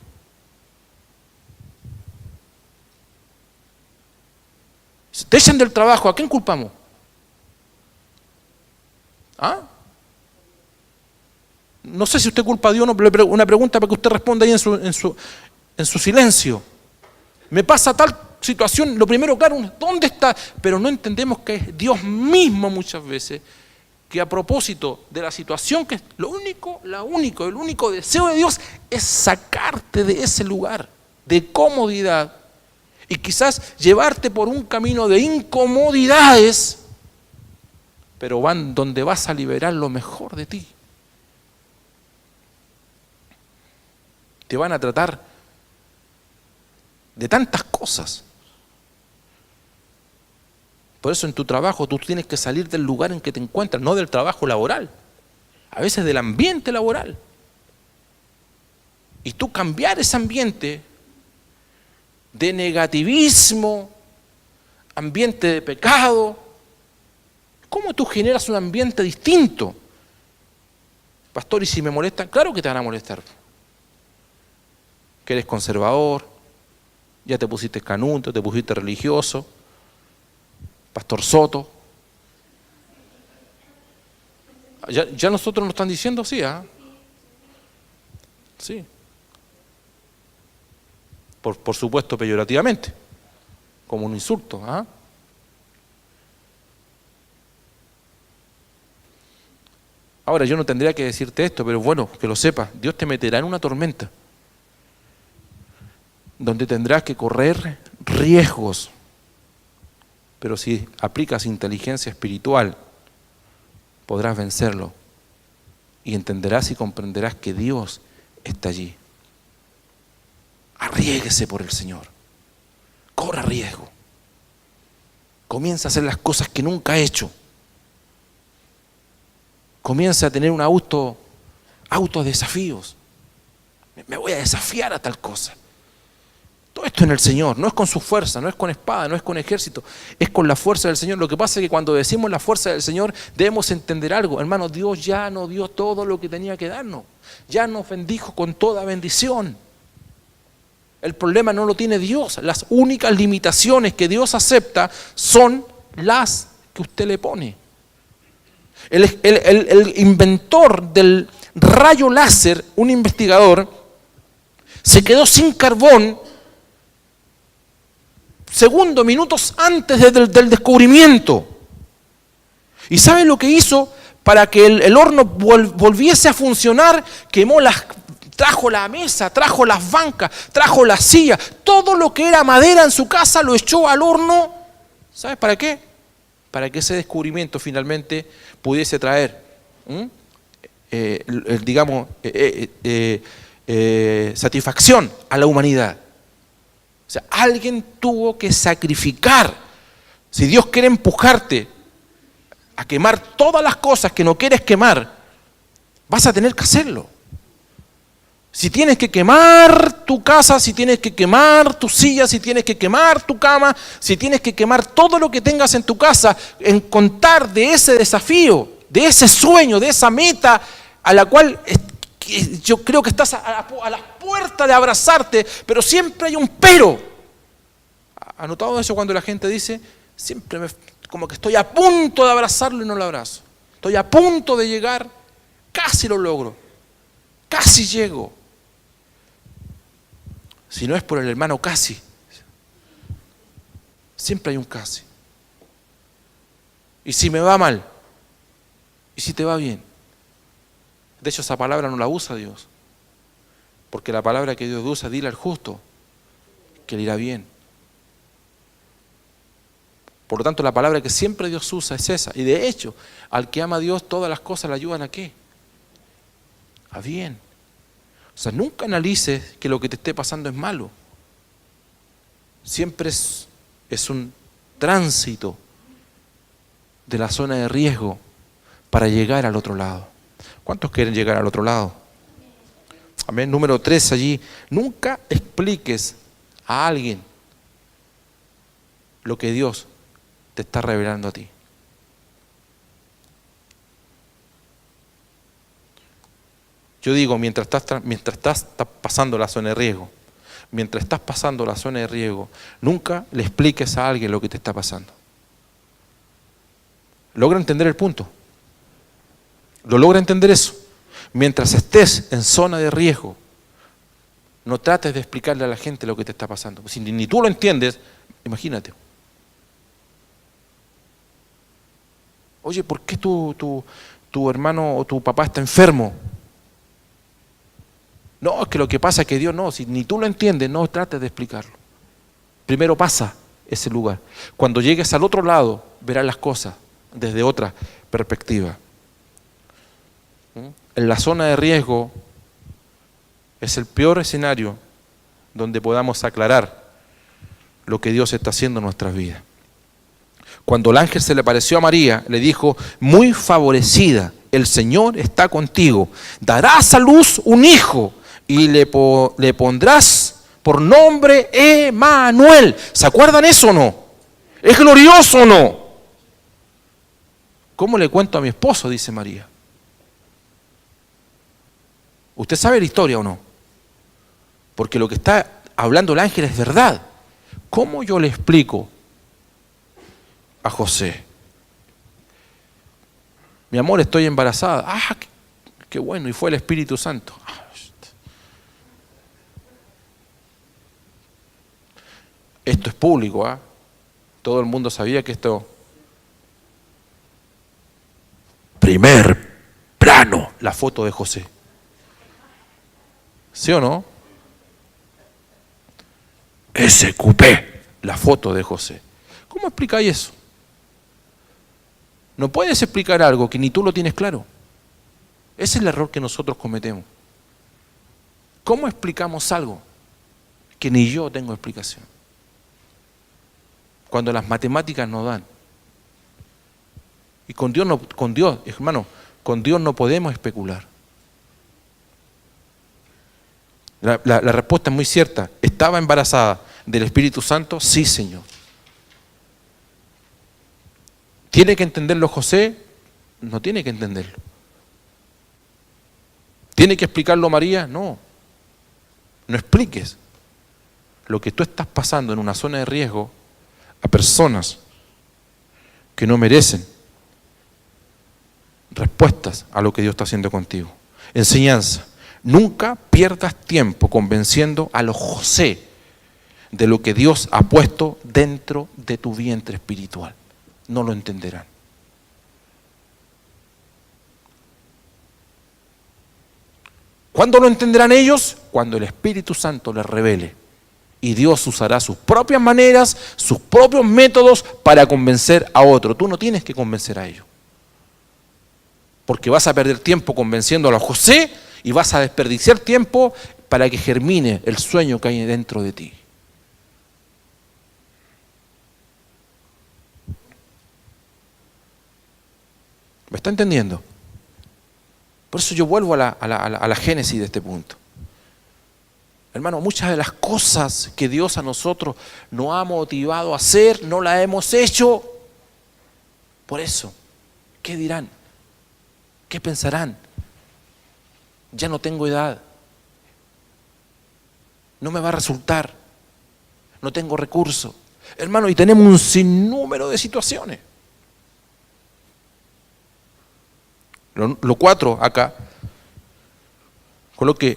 Si te echan del trabajo, ¿a quién culpamos? ¿Ah? No sé si usted culpa a Dios o no, una pregunta para que usted responda ahí en su silencio. Me pasa tal situación, lo primero, claro, ¿dónde está? Pero no entendemos que es Dios mismo muchas veces, que a propósito de la situación, que es el único deseo de Dios es sacarte de ese lugar de comodidad y quizás llevarte por un camino de incomodidades, pero van donde vas a liberar lo mejor de ti. Te van a tratar de tantas cosas. Por eso en tu trabajo tú tienes que salir del lugar en que te encuentras, no del trabajo laboral, a veces del ambiente laboral. Y tú cambiar ese ambiente de negativismo, ambiente de pecado. ¿Cómo tú generas un ambiente distinto? Pastor, ¿y si me molestan? Claro que te van a molestar. Que eres conservador, ya te pusiste canuto, te pusiste religioso, Pastor Soto. Ya nosotros nos están diciendo así, ¿ah? Sí. Por supuesto peyorativamente, como un insulto, ¿ah? Ahora, yo no tendría que decirte esto, pero bueno, que lo sepas, Dios te meterá en una tormenta donde tendrás que correr riesgos, pero si aplicas inteligencia espiritual, podrás vencerlo y entenderás y comprenderás que Dios está allí. Arriésguese por el Señor, corra riesgo, comienza a hacer las cosas que nunca ha hecho, comienza a tener un autodesafíos. Me voy a desafiar a tal cosa. Todo esto en el Señor, no es con su fuerza, no es con espada, no es con ejército, es con la fuerza del Señor. Lo que pasa es que cuando decimos la fuerza del Señor debemos entender algo. Hermano, Dios ya nos dio todo lo que tenía que darnos. Ya nos bendijo con toda bendición. El problema no lo tiene Dios. Las únicas limitaciones que Dios acepta son las que usted le pone. El inventor del rayo láser, un investigador, se quedó sin carbón minutos antes del descubrimiento. ¿Y sabe lo que hizo para que el horno volviese a funcionar? Trajo la mesa, trajo las bancas, trajo la silla, todo lo que era madera en su casa lo echó al horno. ¿Sabes para qué? Para que ese descubrimiento finalmente pudiese traer, satisfacción a la humanidad. O sea, alguien tuvo que sacrificar. Si Dios quiere empujarte a quemar todas las cosas que no quieres quemar, vas a tener que hacerlo. Si tienes que quemar tu casa, si tienes que quemar tu silla, si tienes que quemar tu cama, si tienes que quemar todo lo que tengas en tu casa, en contar de ese desafío, de ese sueño, de esa meta a la cual yo creo que estás a las puertas de abrazarte, pero siempre hay un pero. ¿Ha notado eso cuando la gente dice, como que estoy a punto de abrazarlo y no lo abrazo? Estoy a punto de llegar, casi lo logro, casi llego. Si no es por el hermano casi, siempre hay un casi. ¿Y si me va mal? ¿Y si te va bien? De hecho, esa palabra no la usa Dios, porque la palabra que Dios usa, dile al justo que le irá bien. Por lo tanto, la palabra que siempre Dios usa es esa. Y de hecho, al que ama a Dios, todas las cosas le ayudan ¿a qué? A bien. O sea, nunca analices que lo que te esté pasando es malo. Siempre es un tránsito de la zona de riesgo para llegar al otro lado. ¿Cuántos quieren llegar al otro lado? Amén. Número 3 allí. Nunca expliques a alguien lo que Dios te está revelando a ti. Yo digo, mientras estás pasando la zona de riesgo, nunca le expliques a alguien lo que te está pasando. ¿Logra entender el punto? ¿Lo logra entender eso? Mientras estés en zona de riesgo, no trates de explicarle a la gente lo que te está pasando. Si ni tú lo entiendes, imagínate. Oye, ¿por qué tu hermano o tu papá está enfermo? No, es que lo que pasa es que Dios no, si ni tú lo entiendes, no trates de explicarlo. Primero pasa ese lugar. Cuando llegues al otro lado, verás las cosas desde otra perspectiva. En la zona de riesgo es el peor escenario donde podamos aclarar lo que Dios está haciendo en nuestras vidas. Cuando el ángel se le apareció a María, le dijo: muy favorecida, el Señor está contigo, darás a luz un hijo y le pondrás por nombre Emmanuel. ¿Se acuerdan eso o no? ¿Es glorioso o no? ¿Cómo le cuento a mi esposo?, dice María. ¿Usted sabe la historia o no? Porque lo que está hablando el ángel es verdad. ¿Cómo yo le explico a José? Mi amor, estoy embarazada. Ah, qué bueno, y fue el Espíritu Santo. Esto es público, ¿ah? Todo el mundo sabía que esto... Primer plano, la foto de José. ¿Sí o no? SQP, la foto de José. ¿Cómo explicáis eso? No puedes explicar algo que ni tú lo tienes claro. Ese es el error que nosotros cometemos. ¿Cómo explicamos algo que ni yo tengo explicación? Cuando las matemáticas nos dan. Y con Dios, hermano, con Dios no podemos especular. La respuesta es muy cierta. ¿Estaba embarazada del Espíritu Santo? Sí, Señor. ¿Tiene que entenderlo José? No tiene que entenderlo. ¿Tiene que explicarlo María? No. No expliques lo que tú estás pasando en una zona de riesgo a personas que no merecen respuestas a lo que Dios está haciendo contigo. Enseñanza. Nunca pierdas tiempo convenciendo a los José de lo que Dios ha puesto dentro de tu vientre espiritual. No lo entenderán. ¿Cuándo lo entenderán ellos? Cuando el Espíritu Santo les revele. Y Dios usará sus propias maneras, sus propios métodos para convencer a otro. Tú no tienes que convencer a ellos. Porque vas a perder tiempo convenciendo a los José y vas a desperdiciar tiempo para que germine el sueño que hay dentro de ti. ¿Me está entendiendo? Por eso yo vuelvo a la génesis de este punto. Hermano, muchas de las cosas que Dios a nosotros nos ha motivado a hacer, no las hemos hecho. Por eso, ¿qué dirán? ¿Qué pensarán? Ya no tengo edad. No me va a resultar. No tengo recursos. Hermano, y tenemos un sinnúmero de situaciones. Lo 4 acá, coloque,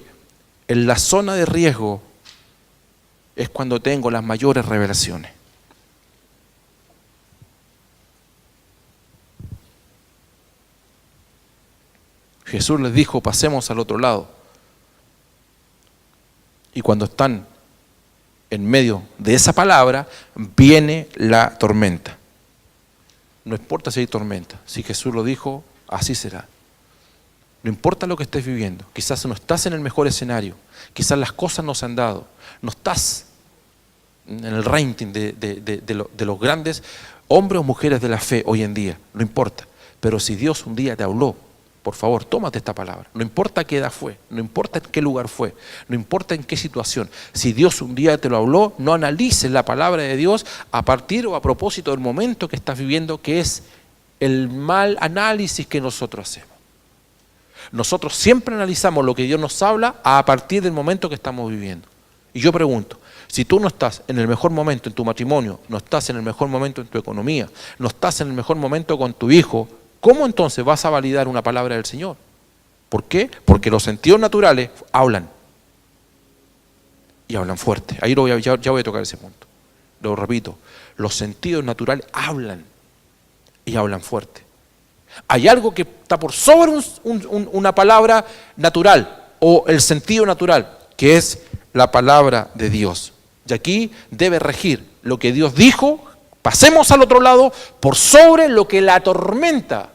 en la zona de riesgo es cuando tengo las mayores revelaciones. Jesús les dijo, pasemos al otro lado. Y cuando están en medio de esa palabra, viene la tormenta. No importa si hay tormenta, si Jesús lo dijo, así será. No importa lo que estés viviendo, quizás no estás en el mejor escenario, quizás las cosas no se han dado, no estás en el ranking de los grandes hombres o mujeres de la fe hoy en día, no importa. Pero si Dios un día te habló por favor, tómate esta palabra. No importa qué edad fue, no importa en qué lugar fue, no importa en qué situación. Si Dios un día te lo habló, no analices la palabra de Dios a partir o a propósito del momento que estás viviendo, que es el mal análisis que nosotros hacemos. Nosotros siempre analizamos lo que Dios nos habla a partir del momento que estamos viviendo. Y yo pregunto, si tú no estás en el mejor momento en tu matrimonio, no estás en el mejor momento en tu economía, no estás en el mejor momento con tu hijo, ¿cómo entonces vas a validar una palabra del Señor? ¿Por qué? Porque los sentidos naturales hablan. Y hablan fuerte. Ahí ya voy a tocar ese punto. Lo repito, los sentidos naturales hablan. Y hablan fuerte. Hay algo que está por sobre una palabra natural o el sentido natural, que es la palabra de Dios. Y aquí debe regir lo que Dios dijo, pasemos al otro lado, por sobre lo que la tormenta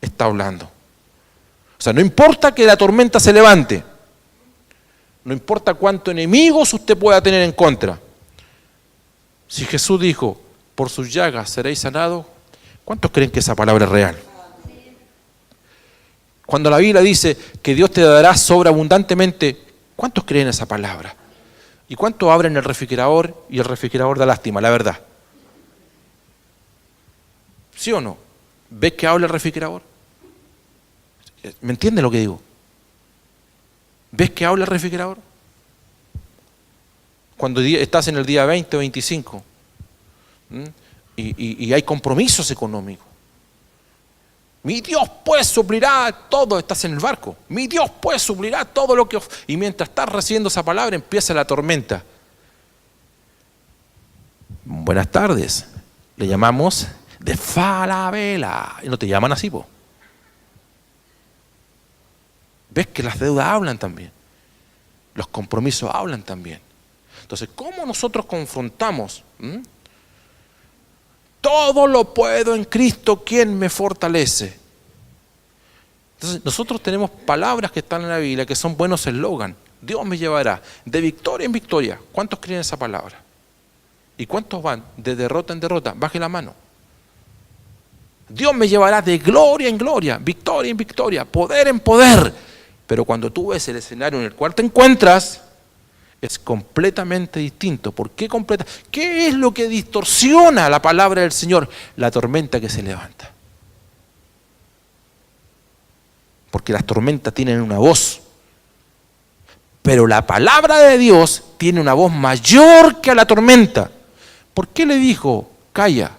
está hablando. O sea, no importa que la tormenta se levante, no importa cuántos enemigos usted pueda tener en contra. Si Jesús dijo, por sus llagas seréis sanados, ¿cuántos creen que esa palabra es real? Cuando la Biblia dice que Dios te dará sobreabundantemente, ¿cuántos creen esa palabra? ¿Y cuántos abren el refrigerador y el refrigerador da lástima, la verdad? ¿Sí o no? ¿Ves que habla el refrigerador? ¿Me entienden lo que digo? ¿Ves que habla el refrigerador? Cuando estás en el día 20 o 25 y hay compromisos económicos. Mi Dios pues suplirá todo, estás en el barco. Mi Dios pues suplirá todo lo que... Y mientras estás recibiendo esa palabra empieza la tormenta. Buenas tardes. Le llamamos de Falabella. Y no te llaman así, po. ¿Ves que las deudas hablan también? Los compromisos hablan también. Entonces, ¿cómo nosotros confrontamos? Todo lo puedo en Cristo, quien me fortalece. Entonces, nosotros tenemos palabras que están en la Biblia que son buenos eslogan. Dios me llevará de victoria en victoria. ¿Cuántos creen esa palabra? ¿Y cuántos van de derrota en derrota? Baje la mano. Dios me llevará de gloria en gloria, victoria en victoria, poder en poder. Pero cuando tú ves el escenario en el cual te encuentras, es completamente distinto. ¿Por qué completa? ¿Qué es lo que distorsiona la palabra del Señor? La tormenta que se levanta. Porque las tormentas tienen una voz. Pero la palabra de Dios tiene una voz mayor que a la tormenta. ¿Por qué le dijo, calla?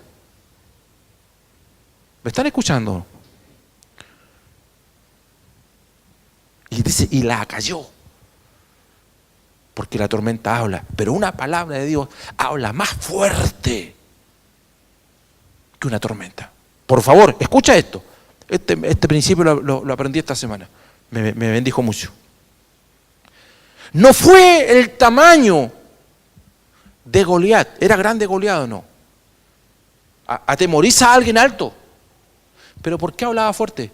¿Me están escuchando? Y dice, y la calló. Porque la tormenta habla, pero una palabra de Dios habla más fuerte que una tormenta. Por favor, escucha esto. Este principio lo aprendí esta semana. Me bendijo mucho. No fue el tamaño de Goliat. ¿Era grande Goliat o no? Atemoriza a alguien alto. ¿Pero por qué hablaba fuerte?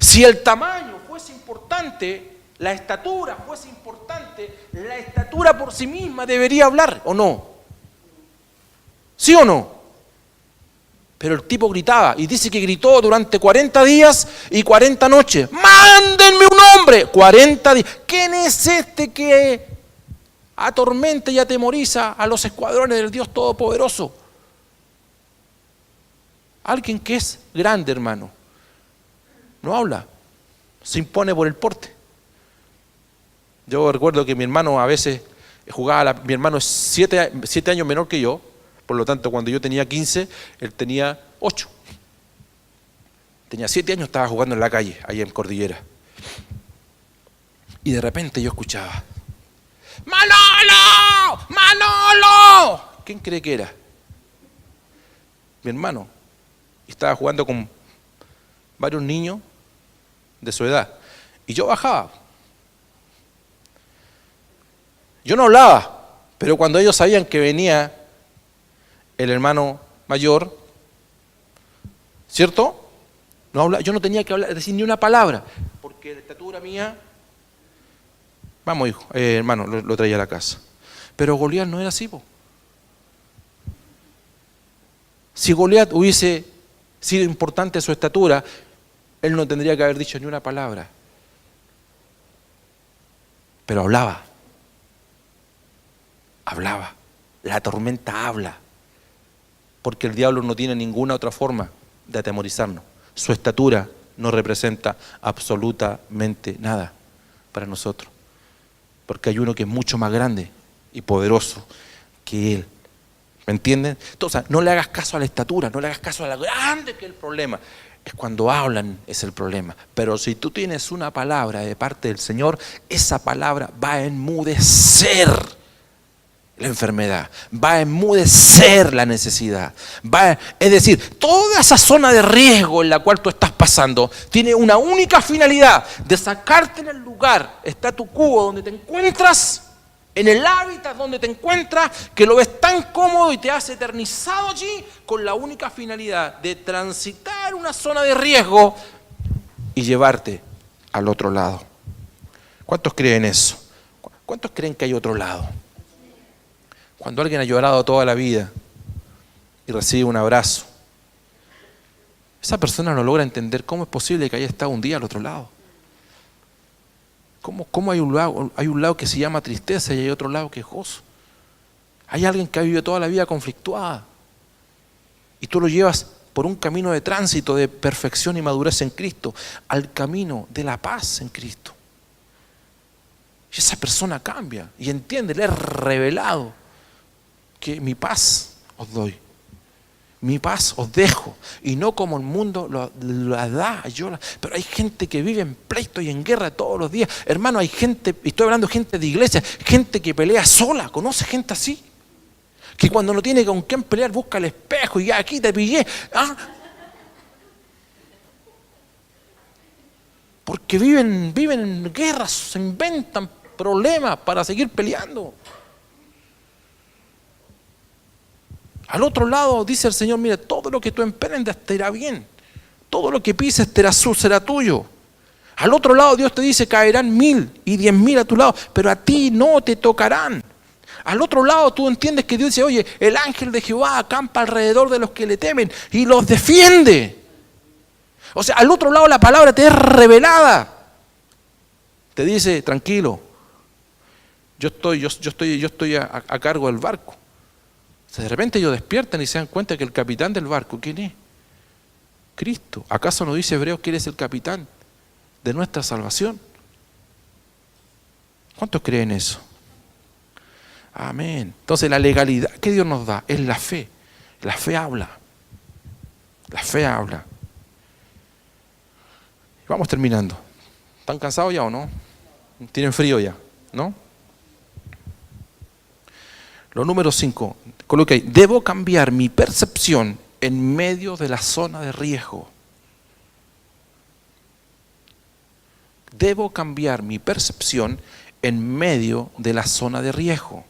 Si el tamaño fuese importante, la estatura fuese importante, la estatura por sí misma debería hablar, ¿o no? ¿Sí o no? Pero el tipo gritaba, y dice que gritó durante 40 días y 40 noches. ¡Mándenme un hombre! 40 días. ¿Quién es este que atormenta y atemoriza a los escuadrones del Dios Todopoderoso? Alguien que es grande, hermano. No habla, se impone por el porte. Yo recuerdo que mi hermano a veces jugaba, mi hermano es 7 años menor que yo, por lo tanto cuando yo tenía 15, él tenía 8. Tenía 7 años, estaba jugando en la calle, ahí en Cordillera. Y de repente yo escuchaba, ¡Manolo! ¡Manolo! ¿Quién cree que era? Mi hermano. Y estaba jugando con varios niños de su edad. Y yo bajaba. Yo no hablaba, pero cuando ellos sabían que venía el hermano mayor, ¿cierto? No hablaba, yo no tenía que hablar, decir ni una palabra, porque la estatura mía, vamos hijo, hermano, lo traía a la casa. Pero Goliat no era así, po. Si Goliat hubiese sido importante su estatura, él no tendría que haber dicho ni una palabra. Pero hablaba. Hablaba. La tormenta habla. Porque el diablo no tiene ninguna otra forma de atemorizarnos. Su estatura no representa absolutamente nada para nosotros. Porque hay uno que es mucho más grande y poderoso que él. ¿Me entienden? Entonces, no le hagas caso a la estatura, no le hagas caso a la grande que es el problema. Es cuando hablan es el problema. Pero si tú tienes una palabra de parte del Señor, esa palabra va a enmudecer la enfermedad, va a enmudecer la necesidad. Es decir, toda esa zona de riesgo en la cual tú estás pasando tiene una única finalidad, de sacarte en el lugar statu quo donde te encuentras, en el hábitat donde te encuentras, que lo ves tan cómodo y te has eternizado allí, con la única finalidad de transitar una zona de riesgo y llevarte al otro lado. ¿Cuántos creen eso? ¿Cuántos creen que hay otro lado? Cuando alguien ha llorado toda la vida y recibe un abrazo, esa persona no logra entender cómo es posible que haya estado un día al otro lado. ¿Cómo hay un lado que se llama tristeza y hay otro lado que es gozo? Hay alguien que ha vivido toda la vida conflictuada y tú lo llevas por un camino de tránsito de perfección y madurez en Cristo al camino de la paz en Cristo. Y esa persona cambia y entiende, le es revelado que mi paz os doy, mi paz os dejo, y no como el mundo la da. Pero hay gente que vive en pleito y en guerra todos los días. Hermano, hay gente, y estoy hablando de gente de iglesia, gente que pelea sola. ¿Conoce gente así? Que cuando no tiene con quién pelear busca el espejo y ya aquí te pillé. Porque viven en guerras, se inventan problemas para seguir peleando. Al otro lado dice el Señor, mira, todo lo que tú emprendas te irá bien. Todo lo que pises será tuyo. Al otro lado Dios te dice, caerán 1000 y 10.000 a tu lado, pero a ti no te tocarán. Al otro lado tú entiendes que Dios dice, oye, el ángel de Jehová acampa alrededor de los que le temen y los defiende. O sea, al otro lado la palabra te es revelada. Te dice, tranquilo, yo estoy a cargo del barco. O sea, de repente ellos despiertan y se dan cuenta que el capitán del barco, ¿quién es? Cristo. ¿Acaso no dice Hebreos que Él es el capitán de nuestra salvación? ¿Cuántos creen eso? Amén. Entonces la legalidad que Dios nos da es la fe. La fe habla. La fe habla. Vamos terminando. ¿Están cansados ya o no? ¿Tienen frío ya? ¿No? Lo número 5, coloca ahí, debo cambiar mi percepción en medio de la zona de riesgo. Debo cambiar mi percepción en medio de la zona de riesgo.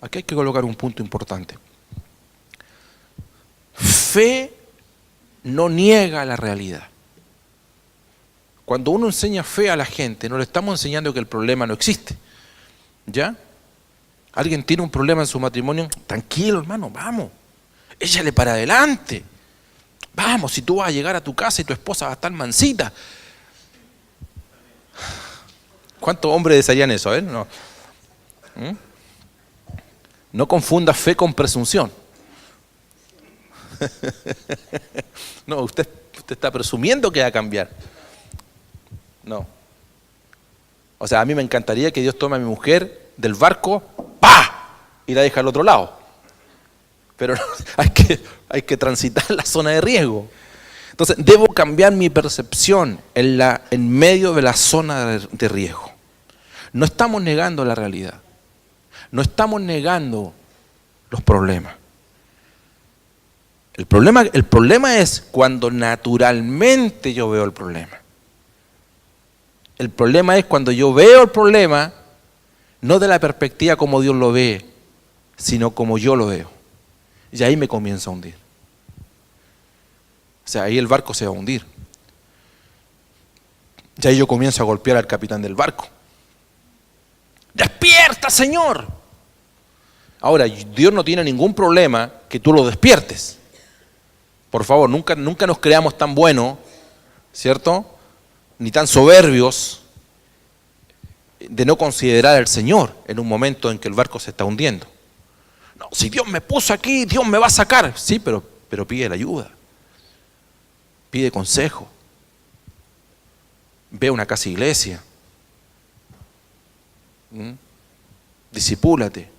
Aquí hay que colocar un punto importante. Fe no niega la realidad. Cuando uno enseña fe a la gente, no le estamos enseñando que el problema no existe. ¿Ya? Alguien tiene un problema en su matrimonio, tranquilo hermano, vamos, échale para adelante. Vamos, si tú vas a llegar a tu casa y tu esposa va a estar mansita. ¿Cuántos hombres desearían eso? No. No confunda fe con presunción. No, usted está presumiendo que va a cambiar. No. O sea, a mí me encantaría que Dios tome a mi mujer del barco, ¡pa!, y la deje al otro lado. Pero hay que transitar la zona de riesgo. Entonces, debo cambiar mi percepción en medio de la zona de riesgo. No estamos negando la realidad. No estamos negando los problemas. El problema es cuando naturalmente yo veo el problema. El problema es cuando yo veo el problema, no de la perspectiva como Dios lo ve, sino como yo lo veo. Y ahí me comienzo a hundir. O sea, ahí el barco se va a hundir. Y ahí yo comienzo a golpear al capitán del barco. ¡Despierta, Señor! Ahora, Dios no tiene ningún problema que tú lo despiertes. Por favor, nunca nos creamos tan buenos, ¿cierto? Ni tan soberbios de no considerar al Señor en un momento en que el barco se está hundiendo. No, si Dios me puso aquí, Dios me va a sacar. Sí, pero pide la ayuda. Pide consejo. Ve a una casa iglesia. Discipúlate.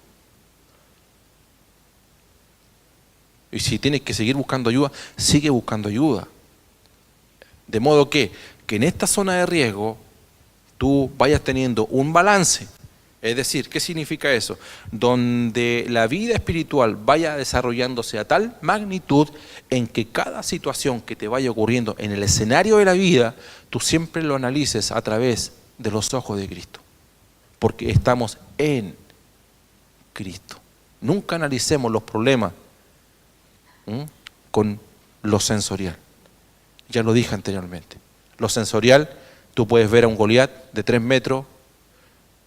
Y si tienes que seguir buscando ayuda, sigue buscando ayuda. De modo que en esta zona de riesgo tú vayas teniendo un balance. Es decir, ¿qué significa eso? Donde la vida espiritual vaya desarrollándose a tal magnitud en que cada situación que te vaya ocurriendo en el escenario de la vida, tú siempre lo analices a través de los ojos de Cristo. Porque estamos en Cristo. Nunca analicemos los problemas con lo sensorial. Ya lo dije anteriormente. Lo sensorial, tú puedes ver a un Goliat de 3 metros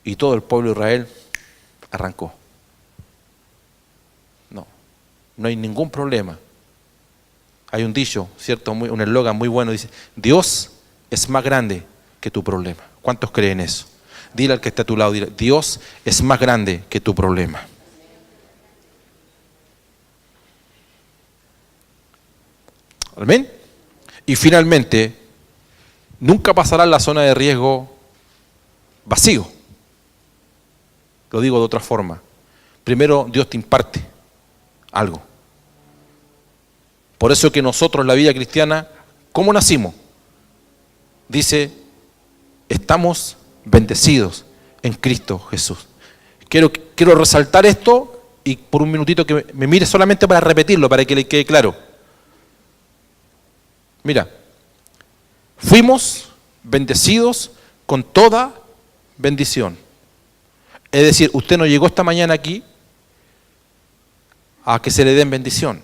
y todo el pueblo de Israel arrancó. No hay ningún problema. Hay un dicho, ¿cierto? Un eslogan muy bueno, dice, Dios es más grande que tu problema. ¿Cuántos creen eso? Dile al que está a tu lado, dile, Dios es más grande que tu problema. ¿Amén? Y finalmente, nunca pasará la zona de riesgo vacío. Lo digo de otra forma. Primero, Dios te imparte algo. Por eso que nosotros en la vida cristiana, ¿cómo nacimos? Dice, estamos bendecidos en Cristo Jesús. Quiero resaltar esto y por un minutito que me mire solamente para repetirlo, para que le quede claro. Mira, fuimos bendecidos con toda bendición. Es decir, usted no llegó esta mañana aquí a que se le den bendición.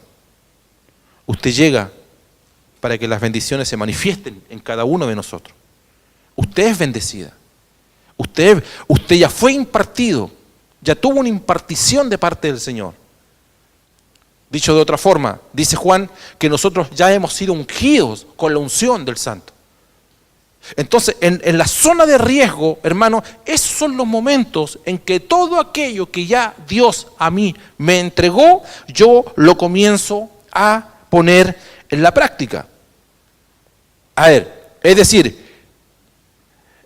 Usted llega para que las bendiciones se manifiesten en cada uno de nosotros. Usted es bendecida. Usted ya fue impartido, ya tuvo una impartición de parte del Señor. Dicho de otra forma, dice Juan que nosotros ya hemos sido ungidos con la unción del Santo. Entonces, en la zona de riesgo, hermano, esos son los momentos en que todo aquello que ya Dios a mí me entregó, yo lo comienzo a poner en la práctica. A ver, es decir,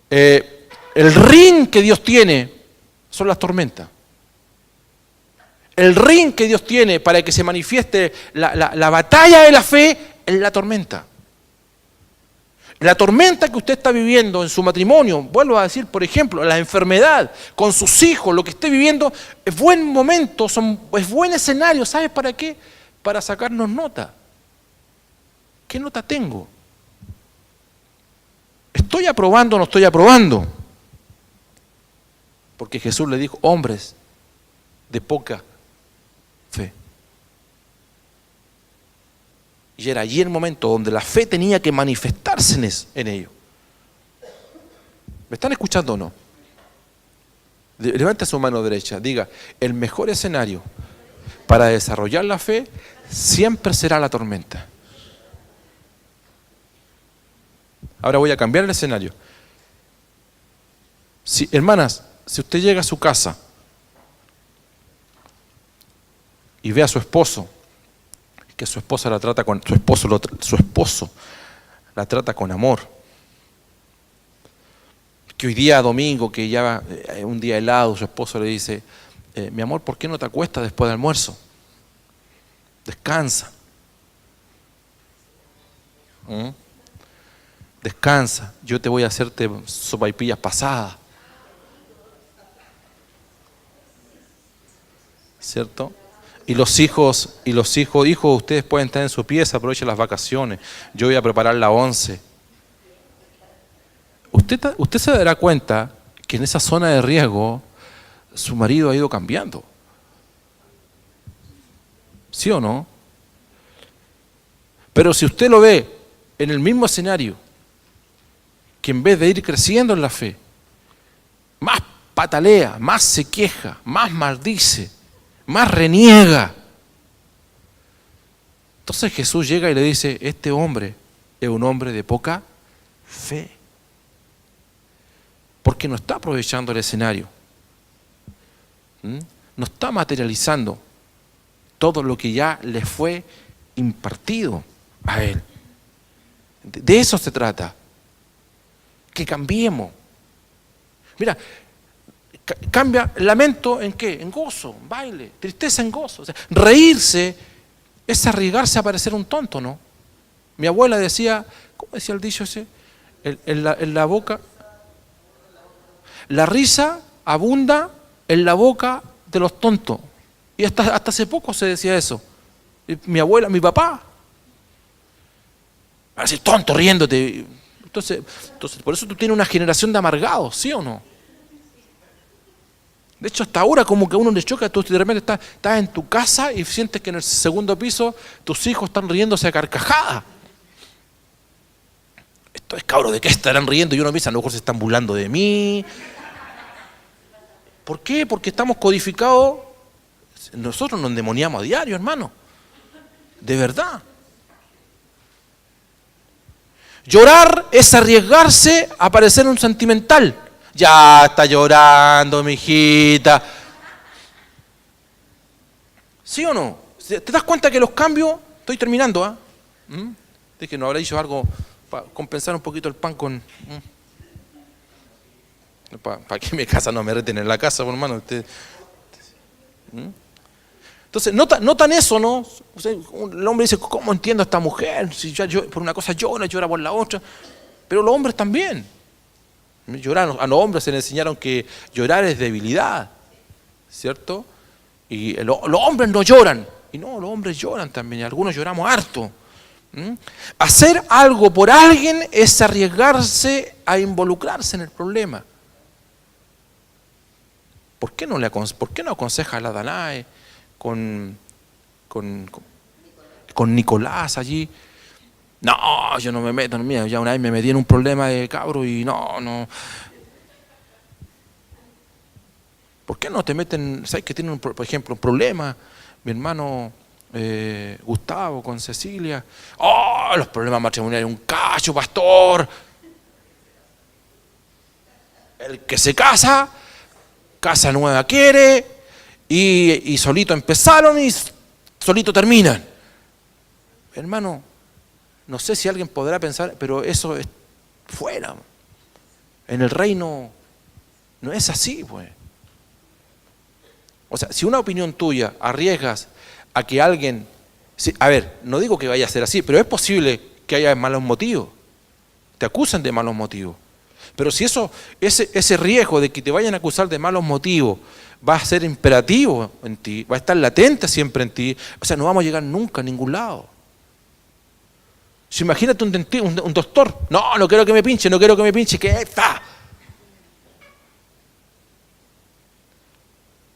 el ring que Dios tiene son las tormentas. El ring que Dios tiene para que se manifieste la batalla de la fe es la tormenta. La tormenta que usted está viviendo en su matrimonio, vuelvo a decir, por ejemplo, la enfermedad, con sus hijos, lo que esté viviendo, es buen momento, es buen escenario. ¿Sabes para qué? Para sacarnos nota. ¿Qué nota tengo? ¿Estoy aprobando o no estoy aprobando? Porque Jesús le dijo, hombres de poca fe. Y era allí el momento donde la fe tenía que manifestarse en ello. ¿Me están escuchando o no? Levante su mano derecha, diga, el mejor escenario para desarrollar la fe siempre será la tormenta. Ahora voy a cambiar el escenario. Hermanas, si usted llega a su casa y ve a su esposo, que su esposa la trata con su esposo la trata con amor, que hoy día domingo, que ya un día helado, su esposo le dice, mi amor, ¿por qué no te acuestas después del almuerzo? Descansa. Descansa, yo te voy a hacerte sopaipillas pasadas. ¿Cierto? Y los hijos, ustedes pueden estar en su pieza, aprovechen las vacaciones. Yo voy a preparar la 11. Usted se dará cuenta que en esa zona de riesgo su marido ha ido cambiando. ¿Sí o no? Pero si usted lo ve en el mismo escenario, que en vez de ir creciendo en la fe, más patalea, más se queja, más maldice, más reniega. Entonces Jesús llega y le dice, este hombre es un hombre de poca fe. Porque no está aprovechando el escenario. No está materializando todo lo que ya le fue impartido a él. De eso se trata. Que cambiemos. Mira, cambia lamento en qué, en gozo, baile, tristeza en gozo. O sea, reírse es arriesgarse a parecer un tonto, ¿no? Mi abuela decía, ¿cómo decía el dicho ese? En la boca, la risa abunda en la boca de los tontos. Y hasta hace poco se decía eso. Mi abuela, mi papá. Así tonto, riéndote. Entonces, por eso tú tienes una generación de amargados, ¿sí o no? De hecho, hasta ahora como que a uno le choca, tú de repente estás en tu casa y sientes que en el segundo piso tus hijos están riéndose a carcajadas. Esto es cabro, ¿de qué estarán riendo? Y uno piensa, a lo mejor se están burlando de mí. ¿Por qué? Porque estamos codificados. Nosotros nos endemoniamos a diario, hermano. De verdad. Llorar es arriesgarse a parecer un sentimental. Ya está llorando, mi hijita. ¿Sí o no? ¿Te das cuenta que los cambios? Estoy terminando, ¿ah? Es que no habrá dicho algo para compensar un poquito el pan con... ¿Para qué mi casa no me reten en la casa, hermano? Entonces, notan eso, ¿no? O sea, el hombre dice, ¿cómo entiendo a esta mujer? Si yo por una cosa llora por la otra. Pero los hombres también. Llorar, a los hombres se les enseñaron que llorar es debilidad, ¿cierto? Y los hombres no lloran. Y no, los hombres lloran también, y algunos lloramos harto. Hacer algo por alguien es arriesgarse a involucrarse en el problema. ¿Por qué no aconseja a la Danae con Nicolás allí? No, yo no me meto, mira, ya una vez me metí en un problema de cabro y no. ¿Por qué no te meten? ¿Sabes que tienen, por ejemplo, un problema? Mi hermano Gustavo con Cecilia. ¡Oh, los problemas matrimoniales! ¡Un cacho, pastor! El que se casa nueva quiere, y solito empezaron y solito terminan. Hermano, no sé si alguien podrá pensar, pero eso es fuera. En el reino no es así, pues. O sea, si una opinión tuya arriesgas a que alguien... a ver, no digo que vaya a ser así, pero es posible que haya malos motivos. Te acusan de malos motivos. Pero si ese riesgo de que te vayan a acusar de malos motivos va a ser imperativo en ti, va a estar latente siempre en ti, o sea, no vamos a llegar nunca a ningún lado. Si imagínate un doctor, no quiero que me pinche, ¿qué está?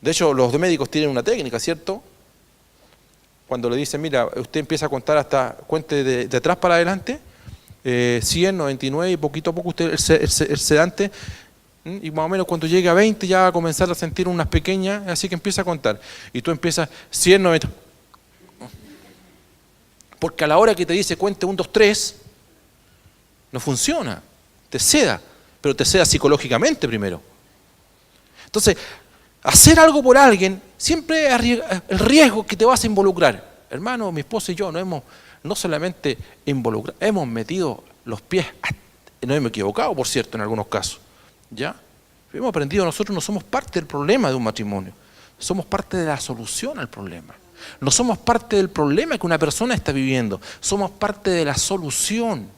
De hecho, los médicos tienen una técnica, ¿cierto? Cuando le dicen, mira, usted empieza a contar cuente de atrás para adelante, 100, 99 y poquito a poco usted el sedante, y más o menos cuando llegue a 20 ya va a comenzar a sentir unas pequeñas, así que empieza a contar. Y tú empiezas 100, 90. Porque a la hora que te dice cuente 1, 2, 3, no funciona, te seda, pero te seda psicológicamente primero. Entonces, hacer algo por alguien siempre el riesgo que te vas a involucrar. Hermano, mi esposa y yo no solamente involucrado, hemos metido los pies, no hemos equivocado, por cierto, en algunos casos. ¿Ya? Hemos aprendido, nosotros no somos parte del problema de un matrimonio, somos parte de la solución al problema. No somos parte del problema que una persona está viviendo, somos parte de la solución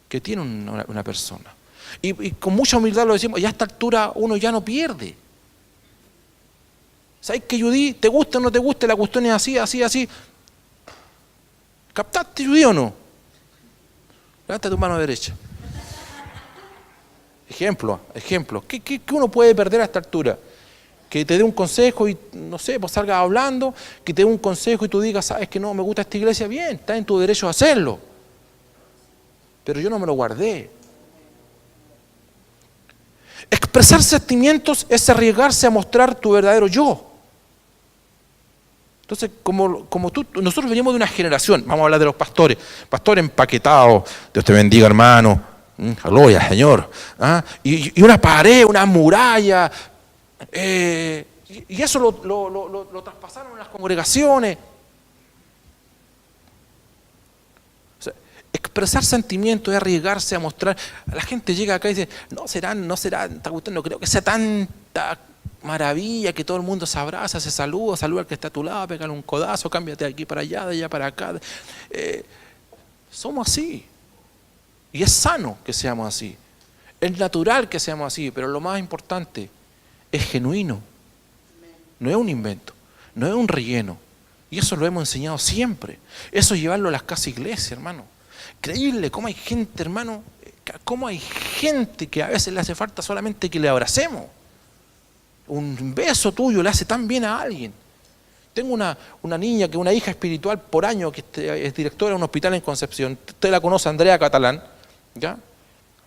que tiene una persona. Y con mucha humildad lo decimos, y a esta altura uno ya no pierde. ¿Sabes qué, Judy? ¿Te gusta o no te gusta? La cuestión es así, así, así. ¿Captaste, Judy, o no? Levanta tu mano derecha. Ejemplo. ¿Qué uno puede perder a esta altura? Que te dé un consejo y, no sé, pues salgas hablando, que te dé un consejo y tú digas, sabes que no me gusta esta iglesia, bien, estás en tu derecho a hacerlo. Pero yo no me lo guardé. Expresar sentimientos es arriesgarse a mostrar tu verdadero yo. Entonces, nosotros venimos de una generación, vamos a hablar de los pastores, pastor empaquetado, Dios te bendiga hermano, aleluya Señor, ¿ah? Y una pared, una muralla, y eso lo traspasaron en las congregaciones. O sea, expresar sentimientos es arriesgarse a mostrar. La gente llega acá y dice, no será, no creo que sea tanta maravilla que todo el mundo se abraza, se saluda al que está a tu lado, pégale un codazo, cámbiate de aquí para allá, de allá para acá. Somos así. Y es sano que seamos así. Es natural que seamos así, pero lo más importante, es genuino. No es un invento, no es un relleno. Y eso lo hemos enseñado siempre. Eso es llevarlo a las casas iglesias, hermano. Creíble cómo hay gente, hermano, cómo hay gente que a veces le hace falta solamente que le abracemos. Un beso tuyo le hace tan bien a alguien. Tengo una niña, una hija espiritual por año, que es directora de un hospital en Concepción. Usted la conoce, Andrea Catalán, ¿ya?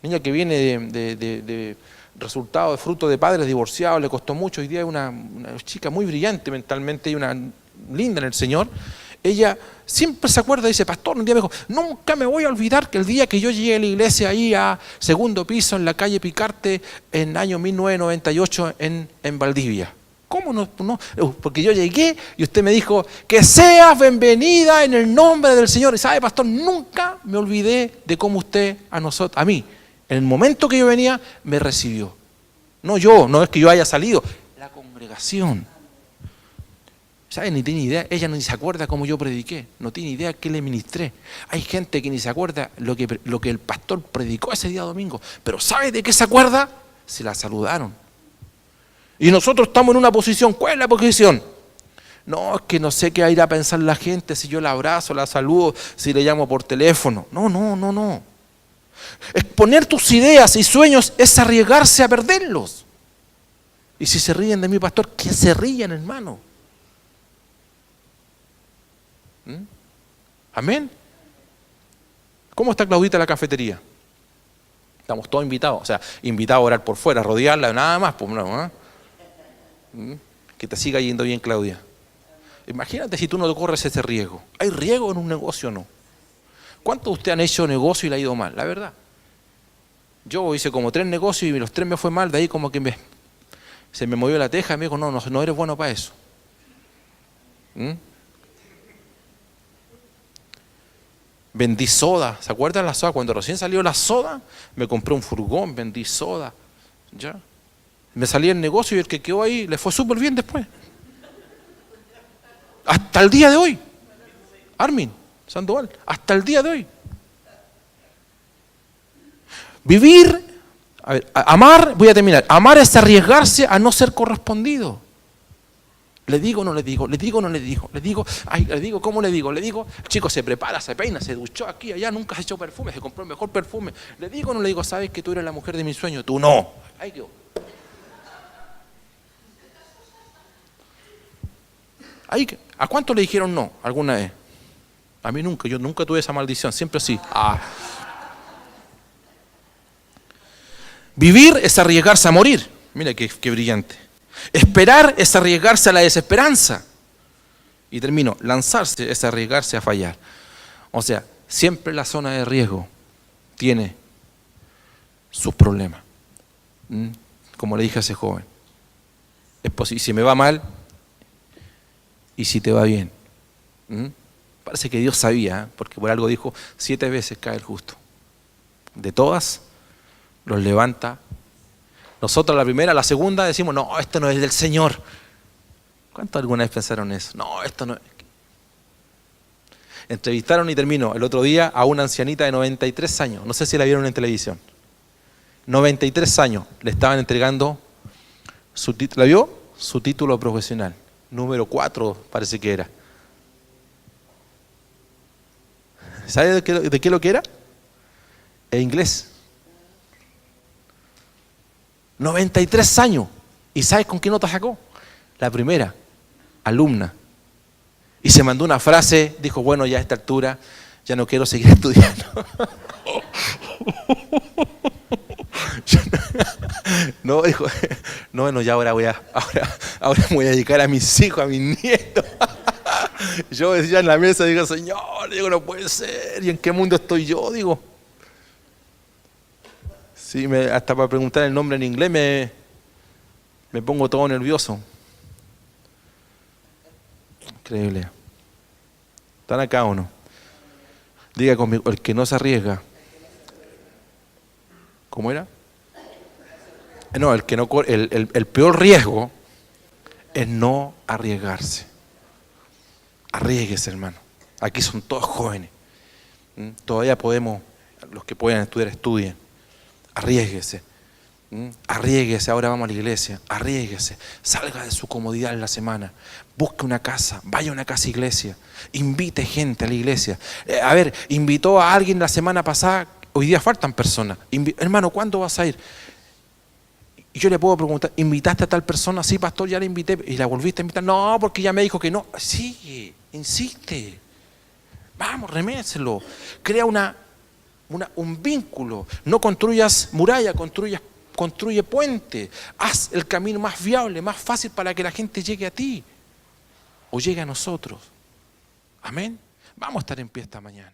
Niña que viene de resultado de fruto de padres divorciados, le costó mucho. Hoy día es una chica muy brillante mentalmente y una linda en el Señor. Ella siempre se acuerda, dice, pastor, un día me dijo, nunca me voy a olvidar que el día que yo llegué a la iglesia ahí a segundo piso en la calle Picarte en el año 1998 en Valdivia. ¿Cómo no? Porque yo llegué y usted me dijo, que seas bienvenida en el nombre del Señor. Y sabe, pastor, nunca me olvidé de cómo usted a mí, en el momento que yo venía, me recibió. No es que yo haya salido, la congregación. ¿Sabe? Ni tiene idea, ella ni se acuerda cómo yo prediqué, no tiene idea qué le ministré. Hay gente que ni se acuerda lo que el pastor predicó ese día domingo, pero ¿sabe de qué se acuerda? Se la saludaron. Y nosotros estamos en una posición, ¿cuál es la posición? No, es que no sé qué irá a pensar la gente si yo la abrazo, la saludo, si le llamo por teléfono. No. Exponer tus ideas y sueños es arriesgarse a perderlos. Y si se ríen de mí, pastor, que se rían, hermano. Amén. ¿Cómo está Claudita en la cafetería? Estamos todos invitados, o sea, invitados a orar por fuera, a rodearla, nada más, pues no, ¿eh? Que te siga yendo bien, Claudia. Imagínate si tú no corres ese riesgo. ¿Hay riesgo en un negocio o no? ¿Cuántos de ustedes han hecho negocio y le ha ido mal? La verdad. Yo hice como 3 negocios y los 3 me fue mal, de ahí como que se me movió la teja y me dijo, no eres bueno para eso. Vendí soda, ¿se acuerdan la soda? Cuando recién salió la soda, me compré un furgón, vendí soda, ¿ya? Me salí el negocio y el que quedó ahí le fue súper bien después. Hasta el día de hoy. Armin Sandoval, hasta el día de hoy. Vivir, amar, voy a terminar. Amar es arriesgarse a no ser correspondido. ¿Le digo o no le digo? ¿Le digo o no le digo? ¿Le digo? ¿Cómo le digo? Le digo, el chico se prepara, se peina, se duchó aquí, allá, nunca se echó perfume, se compró el mejor perfume. ¿Le digo o no le digo? ¿Sabes que tú eres la mujer de mi sueño? Tú no. Ahí quedó. ¿A cuánto le dijeron no alguna vez? A mí nunca, yo nunca tuve esa maldición, siempre sí. Vivir es arriesgarse a morir. Mira qué brillante. Esperar es arriesgarse a la desesperanza. Y termino, lanzarse es arriesgarse a fallar. O sea, siempre la zona de riesgo tiene sus problemas. Como le dije a ese joven. Es posible, si me va mal y si te va bien. Parece que Dios sabía, porque por algo dijo, 7 veces cae el justo. De todas, los levanta. Nosotros la primera, la segunda decimos, no, esto no es del Señor. ¿Cuántos alguna vez pensaron eso? No, esto no es. Entrevistaron y terminó el otro día a una ancianita de 93 años. No sé si la vieron en televisión. 93 años. Le estaban entregando su título. ¿La vio? Su título profesional. Número 4 parece que era. ¿Sabe de qué lo que era? En inglés. 93 años. ¿Y sabes con qué nota sacó? La primera, alumna. Y se mandó una frase, dijo, bueno, ya a esta altura ya no quiero seguir estudiando. No, dijo, no, bueno, ya ahora me voy a dedicar a mis hijos, a mis nietos. Yo decía en la mesa, digo, Señor, digo, no puede ser, ¿y en qué mundo estoy yo? Digo. Sí, hasta para preguntar el nombre en inglés me pongo todo nervioso. Increíble. ¿Están acá o no? Diga conmigo, el que no se arriesga. ¿Cómo era? No, el que no el peor riesgo es no arriesgarse. Arriésguese, hermano. Aquí son todos jóvenes. Todavía podemos, los que puedan estudiar, estudien. Arriésguese. Arriésguese, ahora vamos a la iglesia. Arriésguese. Salga de su comodidad en la semana. Busque una casa, vaya a una casa iglesia. Invite gente a la iglesia. A ver, invitó a alguien la semana pasada. Hoy día faltan personas. Hermano, ¿cuándo vas a ir? Y yo le puedo preguntar, ¿invitaste a tal persona? Sí, pastor, ya la invité. ¿Y la volviste a invitar? No, porque ya me dijo que no. Sigue, insiste. Vamos, reméselo. Crea un vínculo. No construyas muralla, construye puente. Haz el camino más viable, más fácil para que la gente llegue a ti o llegue a nosotros. Amén. Vamos a estar en pie esta mañana.